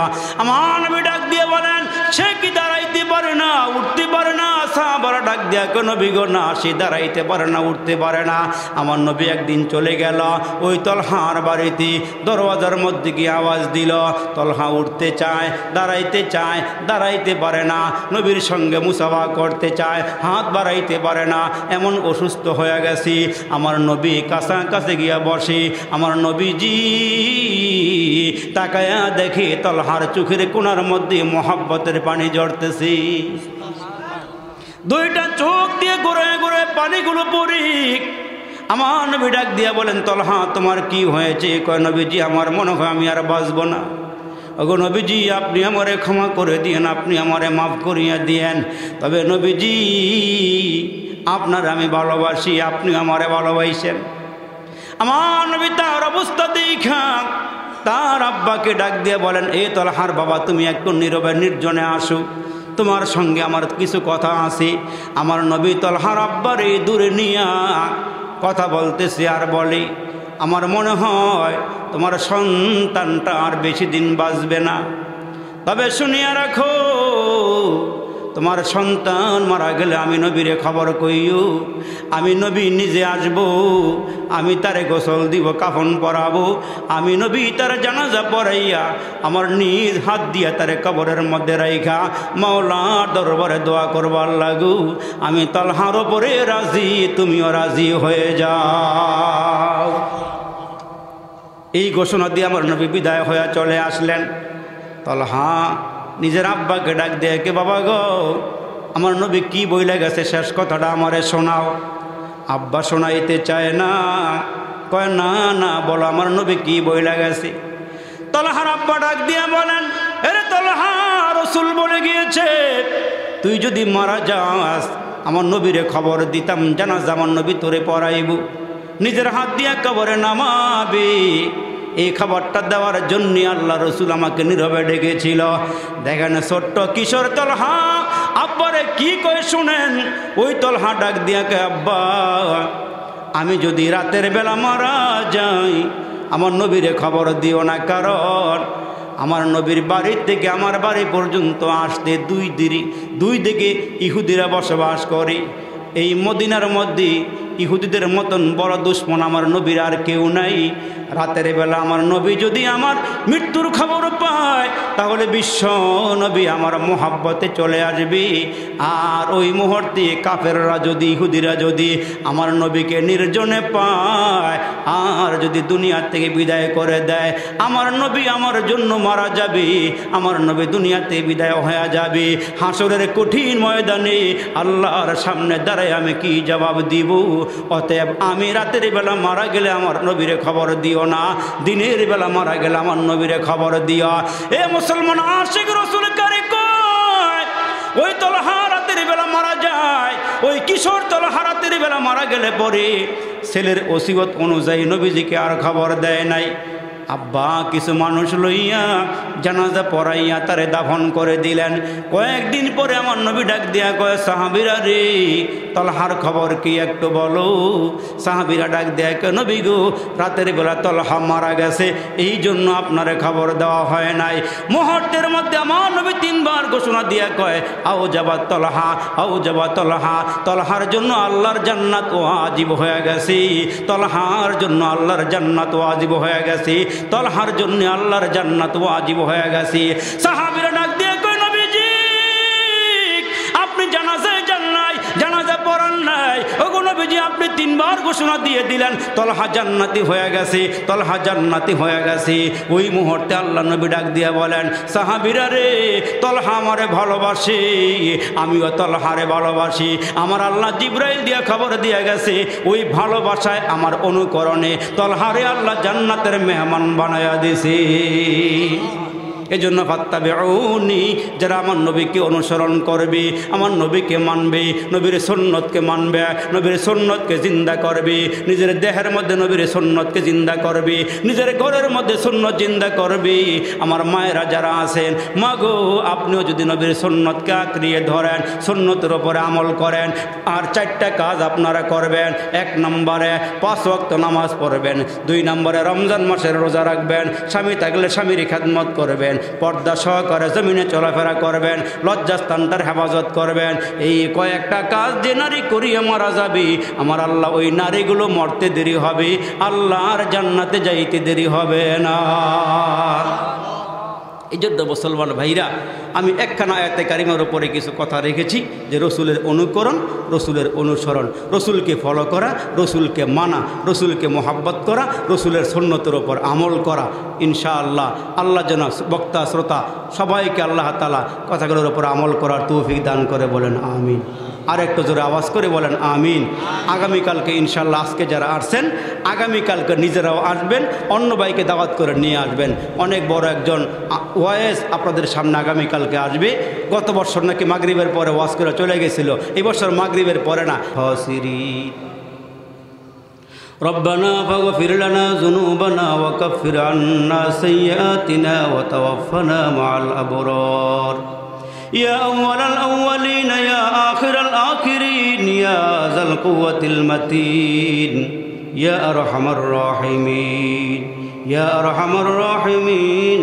আমার নবী ডাক দিয়ে বলেন সে কি দাঁড়াইতে পারে না, উঠতে পারে না? সাহাবারা ডাক দিয়া কোনো বিঘ না, সে দাঁড়াইতে পারে না, উঠতে পারে না। আমার নবী একদিন চলে গেল ওই তলহার বাড়িতে, দরওয়াজার মধ্যে গিয়ে আওয়াজ দিল, তলহা উঠতে চায়, দাঁড়াইতে চায়, দাঁড়াইতে পারে না, নবীর সঙ্গে মুসাফা করতে চায়, হাত বাড়াইতে পারে না, এমন অসুস্থ হয়ে গেছি। আমার নবী কাছে গিয়া বসে, আমার নবীজি তাকায়া দেখে তলহার চোখের কোণার মধ্যে মোহাব্বতের পানি ঝরতেছে, দুইটা চোখ দিয়ে ঘুরে ঘুরে পানিগুলো পড়িক। আমার নবী ডাক দিয়া বলেন তলহা তোমার কি হয়েছে? কয় নবীজি আমার মনে হয় আমি আর বাঁচব না। ওগো নবীজি আপনি আমারে ক্ষমা করে দিয়েন, আপনি আমারে মাফ করিয়া দিয়েন, তবে নবীজি আপনার আমি ভালোবাসি, আপনি আমারে ভালোবাসেন। আমার নবী তার অবস্থা দেখা তার আব্বাকে ডাক দিয়ে বলেন এ তলহার বাবা তুমি একটু নীরবে নির্জনে আসো, তোমার সঙ্গে আমার কিছু কথা আছে। আমার নবী তলহার আব্বার এই দূরে নিয়া কথা বলতেছে আর বলে আমার মনে হয় তোমার সন্তানটা আর বেশি দিন বাঁচবে না, তবে শুনিয়া রাখো তোমার সন্তান মারা গেলে আমি নবীরে খবর কইও, আমি নবী নিজে আসব, আমি তারে গোসল দিব, কাফন পরাবো, আমি নবী তার জানাজা পড়াইয়া আমার নিজ হাত দিয়া তারে কবরের মধ্যে রাইখা মাওলার দরবারে দোয়া করবার লাগু। আমি তলহার ওপরে রাজি, তুমিও রাজি হয়ে যাও। এই ঘোষণা দিয়ে আমার নবী বিদায় হয়ে চলে আসলেন। তলহা নিজের আব্বাকে ডাক দিয়ে কে বাবা গো আমার নবী কি বইলে গেছে শেষ কথাটা আমারে শোনাও। আব্বা শোনাইতে চায় না, কয় না না বলো আমার নবী কি বইলে গেছে। তলহার আব্বা ডাক দিয়ে বলেন আরে তলহা রাসূল বলে গিয়েছে তুই যদি মারা যাস আমার নবীরে খবর দিতাম, জানাজা আমার নবী তোরে পড়াইব, নিজের হাত দিয়ে কবরে নামাবি। এই খাবারটা দেওয়ার জন্য আল্লাহ রসুল আমাকে নীরবে ডেকেছিল। দেখেন ছোট্ট কিশোর তলহা আব্বারে কি কয় শুনেন। ওই তলহা ডাক দিয়া কে আব্বা আমি যদি রাতের বেলা মারা যাই আমার নবীরে খবর দিও না, কারণ আমার নবীর বাড়ির থেকে আমার বাড়ি পর্যন্ত আসতে দুই দিকে ইহুদিরা বসবাস করে। এই মদিনার মধ্যে ইহুদিদের মতন বড় দুশ্মন আমার নবীর আর কেউ নাই। রাতের বেলা আমার নবী যদি আমার মৃত্যুর খবর পায় তাহলে বিশ্ব নবী আমার মোহাব্বতে চলে আসবে। আর ওই মুহূর্তে কাফেররা যদি ইহুদিরা যদি আমার নবীকে নির্জনে পায় আর যদি দুনিয়া থেকে বিদায় করে দেয়, আমার নবী আমার জন্য মারা যাবে, আমার নবী দুনিয়াতে বিদায় হয়ে যাবে। হাসরের কঠিন ময়দানে আল্লাহর সামনে দাঁড়ায় আমি কি জবাব দিব? অতএব আমি রাতের বেলা মারা গেলে আমার নবীরে খবর দিও না, দিনের বেলা মারা গেলে আমার নবীরে খবর দিও। এ মুসলমান আশিক রাসূল কারে কয় ওই তলহা রাতের বেলা মারা যায়। ওই কিশোর তলহা রাতের বেলা মারা গেলে পরে ছেলের ওসিয়ত অনুযায়ী নবীজিকে আর খবর দেয় নাই। আব্বা কিছু মানুষ লইয়া জানাজা পড়াইয়া তারে দাফন করে দিলেন। কয়েকদিন পরে আমার নবী ডাক দিয়া কয় সাহাবীরা রে তলহার খবর কি একটু বলো। সাহাবীরা ডাক দেয়া কে নবী গো রাতের বেলা তলহা মারা গেছে, এই জন্য আপনারে খবর দেওয়া হয় নাই। মুহূর্তের মধ্যে আমার নবী 3 বার ঘোষণা দিয়া কয় আও যাবা তলহা, আও যাবা তলহা। তলহার জন্য আল্লাহর জান্নাত ওয়াজিব হয়ে গেছে, তলহার জন্য আল্লাহর জান্নাত ওয়াজিব হয়ে গেছে, তলহার জন্য আল্লাহর জান্নাত ওয়াজিব হয়ে গেছে। সাহাবীরা ডাক দিয়ে কয় নবীজি আপনি জানাজায় যান নাই, জানাজা পড়ান নাই। ওগো নবীজি আপনি 3 বার ঘোষণা দিয়ে দিলেন তলহা জান্নাতি হয়ে গেছে, তলহা জান্নাতি হয়ে গেছে। ওই মুহূর্তে আল্লাহ নবী ডাক দিয়ে বলেন সাহাবীরা রে তলহা আমারে ভালোবাসে, আমিও তলহারে ভালোবাসি। আমার আল্লাহ জিবরাইল দিয়ে খবর দিয়ে গেছে ওই ভালোবাসায় আমার অনুকরণে তলহারে আল্লাহ জান্নাতের মেহমান বানায়া দিয়েছে। এজন্য ফাত্তাবিউনি, যারা আমার নবীকে অনুসরণ করবে, আমার নবীকে মানবে, নবীর সুন্নতকে মানবে, নবীর সুন্নতকে জিন্দা করবে, নিজের দেহের মধ্যে নবীর সুন্নতকে জিন্দা করবে, নিজের ঘরের মধ্যে সুন্নত জিন্দা করবে। আমার মায়েরা যারা আছেন মা গো আপনিও যদি নবীর সুন্নতকে আঁকড়িয়ে ধরেন, সুন্নতের উপরে আমল করেন, আর 4টা কাজ আপনারা করবেন। 1 নম্বরে 5 ওয়াক্ত নামাজ পড়বেন, 2 নম্বরে রমজান মাসের রোজা রাখবেন, স্বামী থাকলে স্বামীর খেদমত করবেন, পর্দা সহকারে জমিনে চলাফেরা করবেন, লজ্জাস্থানটার হেফাজত করবেন। এই কয়েকটা কাজ যে নারী করিয়ে মারা যাবে আমার আল্লাহ ওই নারীগুলো মরতে দেরি হবে, আল্লাহর জান্নাতে যাইতে দেরি হবে না। এই জন্য মুসলমান ভাইরা আমি একখানা আয়াতে কারিমার উপরে কিছু কথা রেখেছি যে রসুলের অনুকরণ, রসুলের অনুসরণ, রসুলকে ফলো করা, রসুলকে মানা, রসুলকে মোহাব্বত করা, রসুলের সুন্নতের ওপর আমল করা। ইনশাআল্লাহ আল্লাহ যেন বক্তা শ্রোতা সবাইকে আল্লাহ তাআলা কথাগুলোর ওপর আমল করার তৌফিক দান করে বলেন আমিন। আর একটু জোরে আওয়াজ করে বলেন আমিন। আগামীকালকে ইনশাআল্লাহ আজকে যারা আসছেন আগামীকালকে নিজেরাও আসবেন, অন্য ভাইকে দাওয়াত করে নিয়ে আসবেন। অনেক বড় একজন ওয়াইজ আপনাদের সামনে আগামীকালকে আসবে। গত বছর নাকি মাগরিবের পরে ওয়াজ করে চলে গেছিল, এই বছর মাগরিবের পরে না। হসিরি রব্বানা ফাগফির লানা যুনুবানা ওয়া কাফির আন্না সাইয়্যাতিনা ওয়া তাওয়াফানা মাআল আবরার। يا أول الأولين يا آخر الآخرين يا ذا القوة المتين يا أرحم الراحمين يا أرحم الراحمين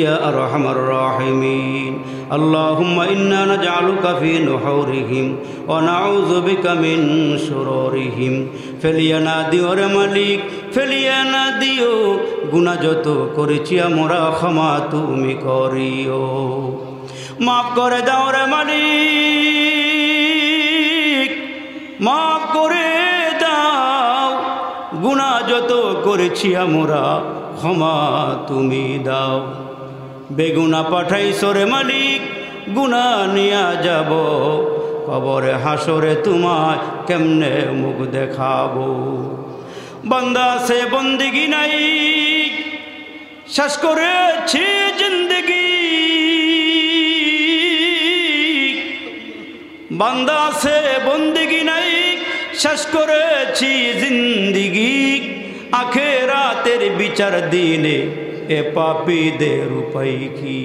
يا أرحم الراحمين اللهم إنا نجعلك في نحورهم ونعوذ بك من شرورهم فليناديو রে মালিক ফেলিয়ানাদিও গুনাহ যত করেছি আমরা ক্ষমা তুমি করিও। মাফ করে দাও রে মালিক, মাফ করে দাও, গুনাহ যত করেছি আমরা ক্ষমা তুমি দাও। বেগুনা পাঠাইছো রে মালিক, গুনাহ নিয়া যাব কবরে হাসরে তোমায় কেমনে মুখ দেখাবো। বান্দা সে বন্দিগি নাই, শেষ করেছি জিন্দগি, বান্দা সে বন্দিগি নাই, শেষ করেছি জিন্দিগি। আখেরাতের বিচার দিনে এ পাপীদের উপায় কি?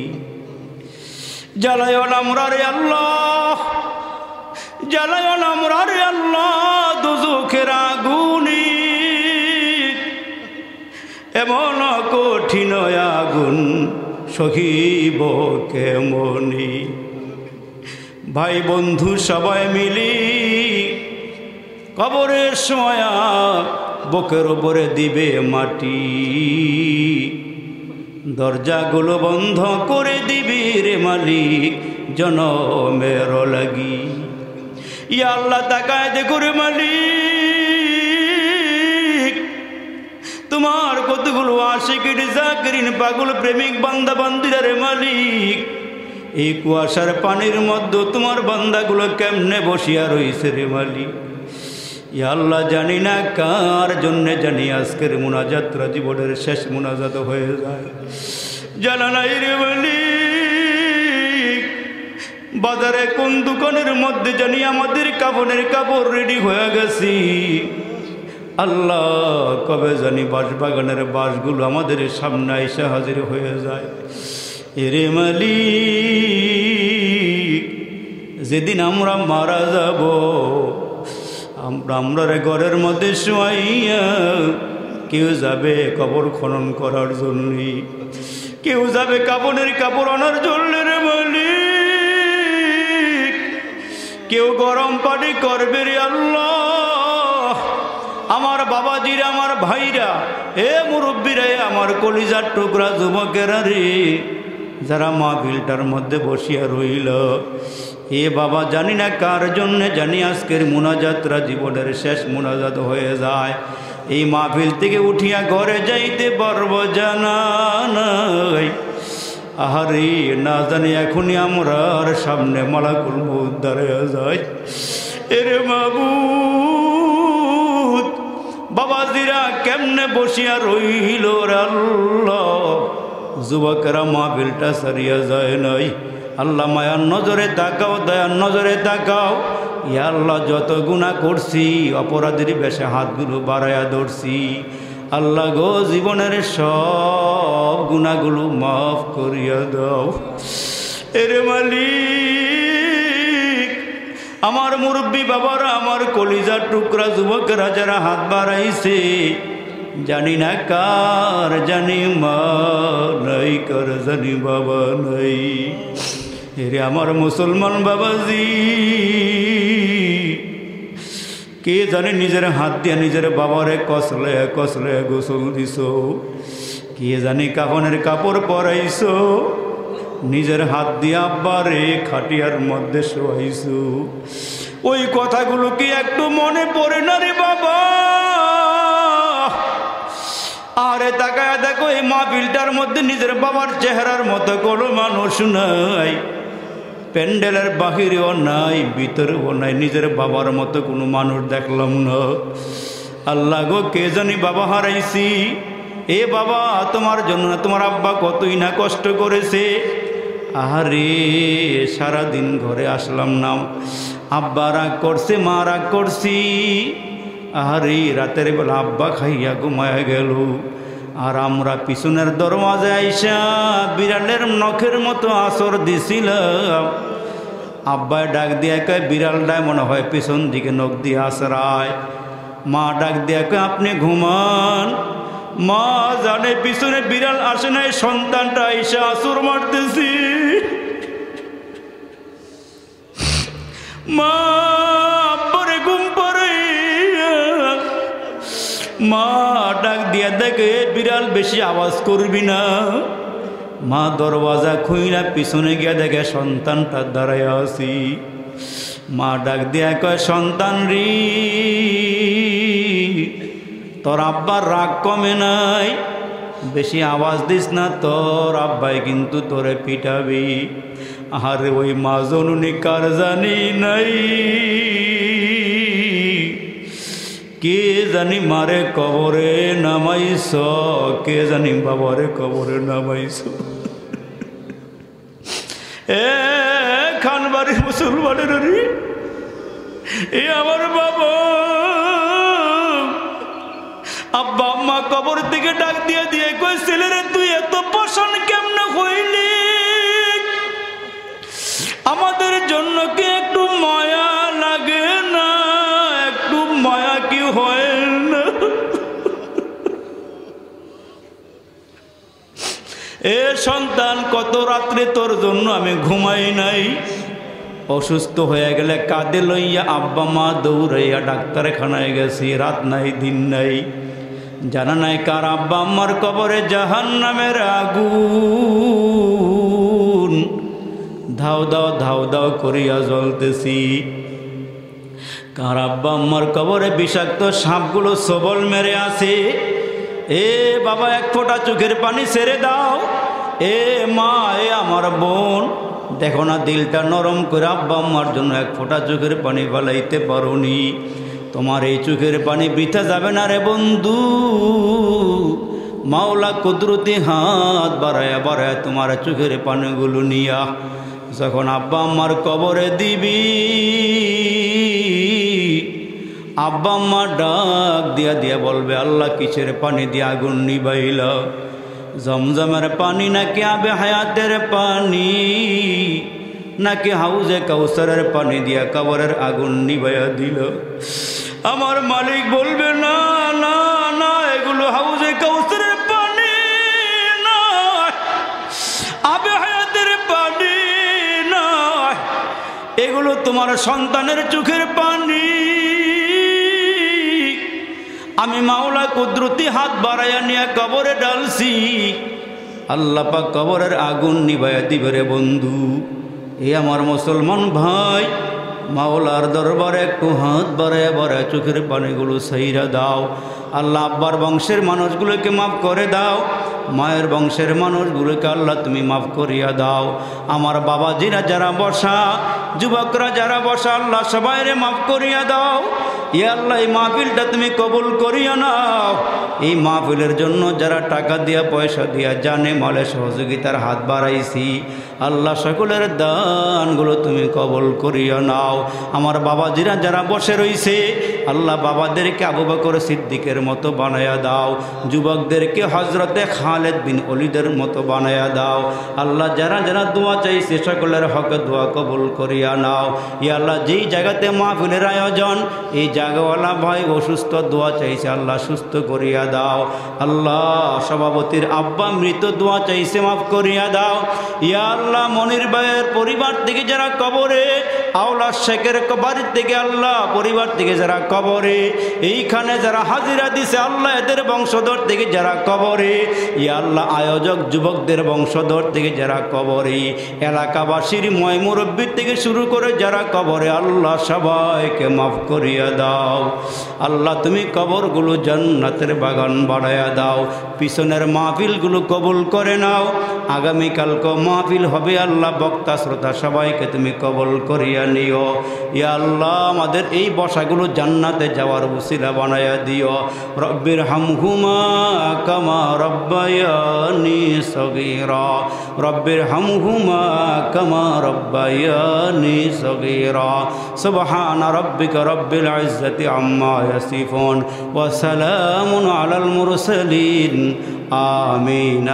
জ্বালায় আমরা রে আল্লাহ, জ্বালায় আমরা রে আল্লাহ দোজখের আগুনে। এমন কঠিন আগুন সহিব কেমনি। ভাই বন্ধু সবাই মিলি কবরের সময় বুকের উপরে দিবে মাটি, দরজাগুলো বন্ধ করে দিবি রে মালিক জনমের লাগি। ইয়া আল্লাহ তাকায় দেখো রে মালিক, তোমার কতগুলো আশিকির জাকিরিন পাগল প্রেমিক বান্দা বান্দিরা রে মালিক, এই কুয়াশার পানির মধ্যে তোমার বান্দাগুলো কেমনে বসিয়া রইছে রে মালিক। ইয়া আল্লাহ জানি না কার জন্যে জানি আজকের মুনাজাতরা জীবনের শেষ মুনাজাত হয়ে যায়, জানা নাই রে মালিক। বাজারে কোন দোকানের মধ্যে জানি আমাদের কাফনের কাপড় রেডি হয়ে গেছি, আল্লাহ কবে জানি বাঁশবাগানের বাঁশগুলো আমাদের সামনে এসে হাজির হয়ে যায়। এরে মালিক যেদিন আমরা মারা যাব, আমরা ঘরের মধ্যে শোয়াইয়া কেউ যাবে কবর খনন করার জন্য, কেউ যাবে কাফনের কাপড় আনার জন্য রে মালিক, কেউ গরম পানি করবে রে আল্লাহ। আমার বাবাজিরা, আমার ভাইরা, এ মুরব্বীরা, আমার কলিজার টুকরা যুবকেরা রে, যারা মাহফিলটার মধ্যে বসিয়া রইল, এ বাবা জানি না কার জন্যে জানি আজকের মুনাজাতরা জীবনের শেষ মুনাজাত হয়ে যায়। এই মাহফিল থেকে উঠিয়া ঘরে যাইতে পারবো জানা নাই, আহারে না জানি এখনই আমরা সামনে মালাকুল মউত দাঁড়িয়ে যায়। এরে মাবুদ বাবাজিরা কেমনে বসিয়া রইল রে আল্লাহ, যুবকেরা মাহফিলটা সারিয়া যায় নাই। আল্লাহ মায়ার নজরে তাকাও, দয়ার নজরে তাকাও। ইয়া আল্লাহ যত গুনাহ করছি অপরাধীর বেশে হাতগুলো বাড়াইয়া ধরছি, আল্লাহ গো জীবনের সব গুনাহগুলো মাফ করিয়া দাও। এরে মালিক আমার মুরব্বী বাবারা, আমার কলিজার টুকরা যুবকেরা যারা হাত বাড়াইছে, জানি না কার জানি মা নাই, কার জানি বাবা নাই। এরে আমার মুসলমান বাবাজি, কে জানে নিজের হাত দিয়ে নিজের বাবারে কসলে কসলে গোসল দিছ, কে জানি কাফনের কাপড় পরাইছ, নিজের হাত দিয়ে আব্বারে খাটিয়ার মধ্যে শোয়াইছ। ওই কথাগুলো কি একটু মনে পড়ে না রে বাবা? আরে তাকায় দেখো এই মাহফিলটার মধ্যে নিজের বাবার চেহারার মতো কোনো মানুষ নাই, প্যান্ডেলের বাহিরেও নাই, ভিতরেও নাই, নিজের বাবার মতো কোনো মানুষ দেখলাম না। আল্লাহ গো কে জানি বাবা হারাইছি। এ বাবা তোমার জন্য তোমার আব্বা কতই না কষ্ট করেছে। আহারে সারাদিন ঘরে আসলাম না, আব্বা রাগ করছে, মা রাগ করছি। আহারে রাতের বেলা আব্বা খাইয়া ঘুমায়া গেল, আর আমরা পিছনের দরওয়াজে আইসা বিড়ালের নখের মতো আসর দিছিলাম। আব্বাই ডাক দিয়া কয় বিড়ালটায় মনে হয় পিছন দিকে নখ দিয়ে আসরায়। মা ডাক দিয়া কয় আপনি ঘুমান। মা জানে পিছনে বিড়াল আসে নাই, সন্তানটা আইসা আসর মারতেছি। মা আব্বারে ঘুম পড়ে, মা ডাক দিয়া দেখে বিড়াল বেশি আওয়াজ করবি না। মা দরওয়াজা খুইলা পিছনে গিয়া দেখে সন্তানটা দাঁড়ায় আছি। মা ডাক দিয়া কয় সন্তান রে, তোর আব্বার রাগ কমে নাই, বেশি আওয়াজ দিস না, তোর আব্বাই কিন্তু তোরে পিটাবি। আরে ওই মা জননী কার জানি নাই, কে জানি মারে কবরে নামাইছ, কে জানি বাবারে কবরে নামাইছ। এ খানবাড়ি মুসলমানের এ আমার বাবা, আব্বা আম্মা কবর থেকে ডাক দিয়ে দিয়ে কই ছেলেরে তুই এত পছন্দ কেমন হইলি? এ সন্তান, কত রাত্রে তোর জন্য আমি ঘুমাই নাই। অসুস্থ হয়ে গেলে কাঁধে লইয়া আব্বা মা দৌড়াইয়া ডাক্তারখানায় গেছি, রাত নাই দিন নাই, জানা নাই কার আব্বা আম্মার কবরে জাহান্নামের আগুন ধাও দাও ধাও দাও করিয়া জ্বলতেছি। কার আব্বা আম্মার কবরে বিষাক্ত সাপগুলো সবল মেরে আছে। এ বাবা, এক ফোঁটা চোখের পানি ছেড়ে দাও। এ মা, এ আমার বোন, দেখো না দিলটা নরম করে আব্বা আম্মার জন্য এক ফোঁটা চোখের পানি ফেলাইতে পারোনি। তোমার এই চোখের পানি বৃথা যাবে না রে বন্ধু। মাওলা কুদরতি হাত বাড়ায়া বাড়ায়া তোমার চোখের পানিগুলো নিয়া যখন আব্বা আম্মার কবরে দিবি, আব্বা আম্মা ডাক দিয়া দিয়া বলবে, আল্লাহ কিসের পানি দিয়ে আগুন নিবাইল? জমজমের পানি নাকি আবে হায়াতের পানি, নাকি হাউজে কাউসারের পানি দিয়া কবরের আগুন নিবাইয়া দিল? আমার মালিক বলবে, না না না, এগুলো হাউজে কাউসারের পানি না, আবে হায়াতের পানি না, এগুলো তোমার সন্তানের চোখের পানি। আমি মাওলা কুদরতি হাত বাড়াইয়া নিয়ে কবরে ডালছি, আল্লাহ পাক কবরের আগুন নিভাইয়া দিবে রে বন্ধু। এ আমার মুসলমান ভাই, মাওলার দরবারে একটু হাত বাড়াইয়া বাড়াইয়া চোখের পানিগুলো সাইরা দাও। আল্লাহ আব্বার বংশের মানুষগুলোকে মাফ করে দাও, মায়ের বংশের মানুষগুলোকে আল্লাহ তুমি মাফ করিয়া দাও। আমার বাবাজিরা যারা বসা, যুবকরা যারা বসা, আল্লাহ সবাইরে মাফ করিয়া দাও। ইয়া আল্লাহ, এই মাহফিলটা তুমি কবুল করিয়া নাও। এই মাহফিলের জন্য যারা টাকা দিয়া পয়সা দিয়া জানে মালে সহযোগিতার হাত বাড়াইছি, আল্লাহ সকলের দানগুলো তুমি কবুল করিয়া নাও। আমার বাবাজিরা যারা বসে রইছে, আল্লাহ বাবাদেরকে আবু বকর সিদ্দিকের মতো বানায়া দাও, যুবকদেরকে হজরতে খালেদ বিন ওলিদের মতো বানায়া দাও। আল্লাহ যারা যারা দোয়া চাইছে সকলের হক দোয়া কবুল করিয়া নাও। ইয়া আল্লাহ, যেই জায়গাতে মাহফিলের আয়োজন, এই জায়গাওয়ালা ভাই অসুস্থ, দোয়া চাইছে, আল্লাহ সুস্থ করিয়া দাও। আল্লাহ সভাপতির আব্বা মৃত, দোয়া চাইছে, মাফ করিয়া দাও। ইয়া আল্লাহ, মনির ভাইয়ের পরিবার থেকে যারা কবরে, আওলা শেখের বাড়ির থেকে আল্লাহ পরিবার থেকে যারা কবরে, এইখানে যারা হাজিরা দিছে আল্লাহ এদের বংশধর থেকে যারা কবরে, ইয়া আল্লাহ আয়োজক যুবকদের বংশধর থেকে যারা কবরে, এলাকাবাসীর ময় মুরব্বী থেকে শুরু করে যারা কবরে, আল্লাহ সবাইকে মাফ করিয়া দাও। আল্লাহ তুমি কবরগুলো জান্নাতের বাগান বাড়াইয়া দাও। পিছনের মাহফিলগুলো কবুল করে নাও। আগামীকালকে মাহফিল হবে, আল্লাহ বক্তা শ্রোতা সবাইকে তুমি কবুল করিয়া নিও। ইয়া আল্লাহ, আমাদের এই বসাগুলো জান্নাতে যাওয়ার উসিলা বানায়া দিও। রব্বির হামহুমা কামা রব্বায়ানি সগীরা, রব্বির হামহুমা কামা রব্বায়ানি সগীরা। সুবহান রাব্বিকা রব্বিল ইজ্জাতি আম্মা ইয়াসিফুন ওয়া সালামুন আলাল মুরসালিন। আমিন।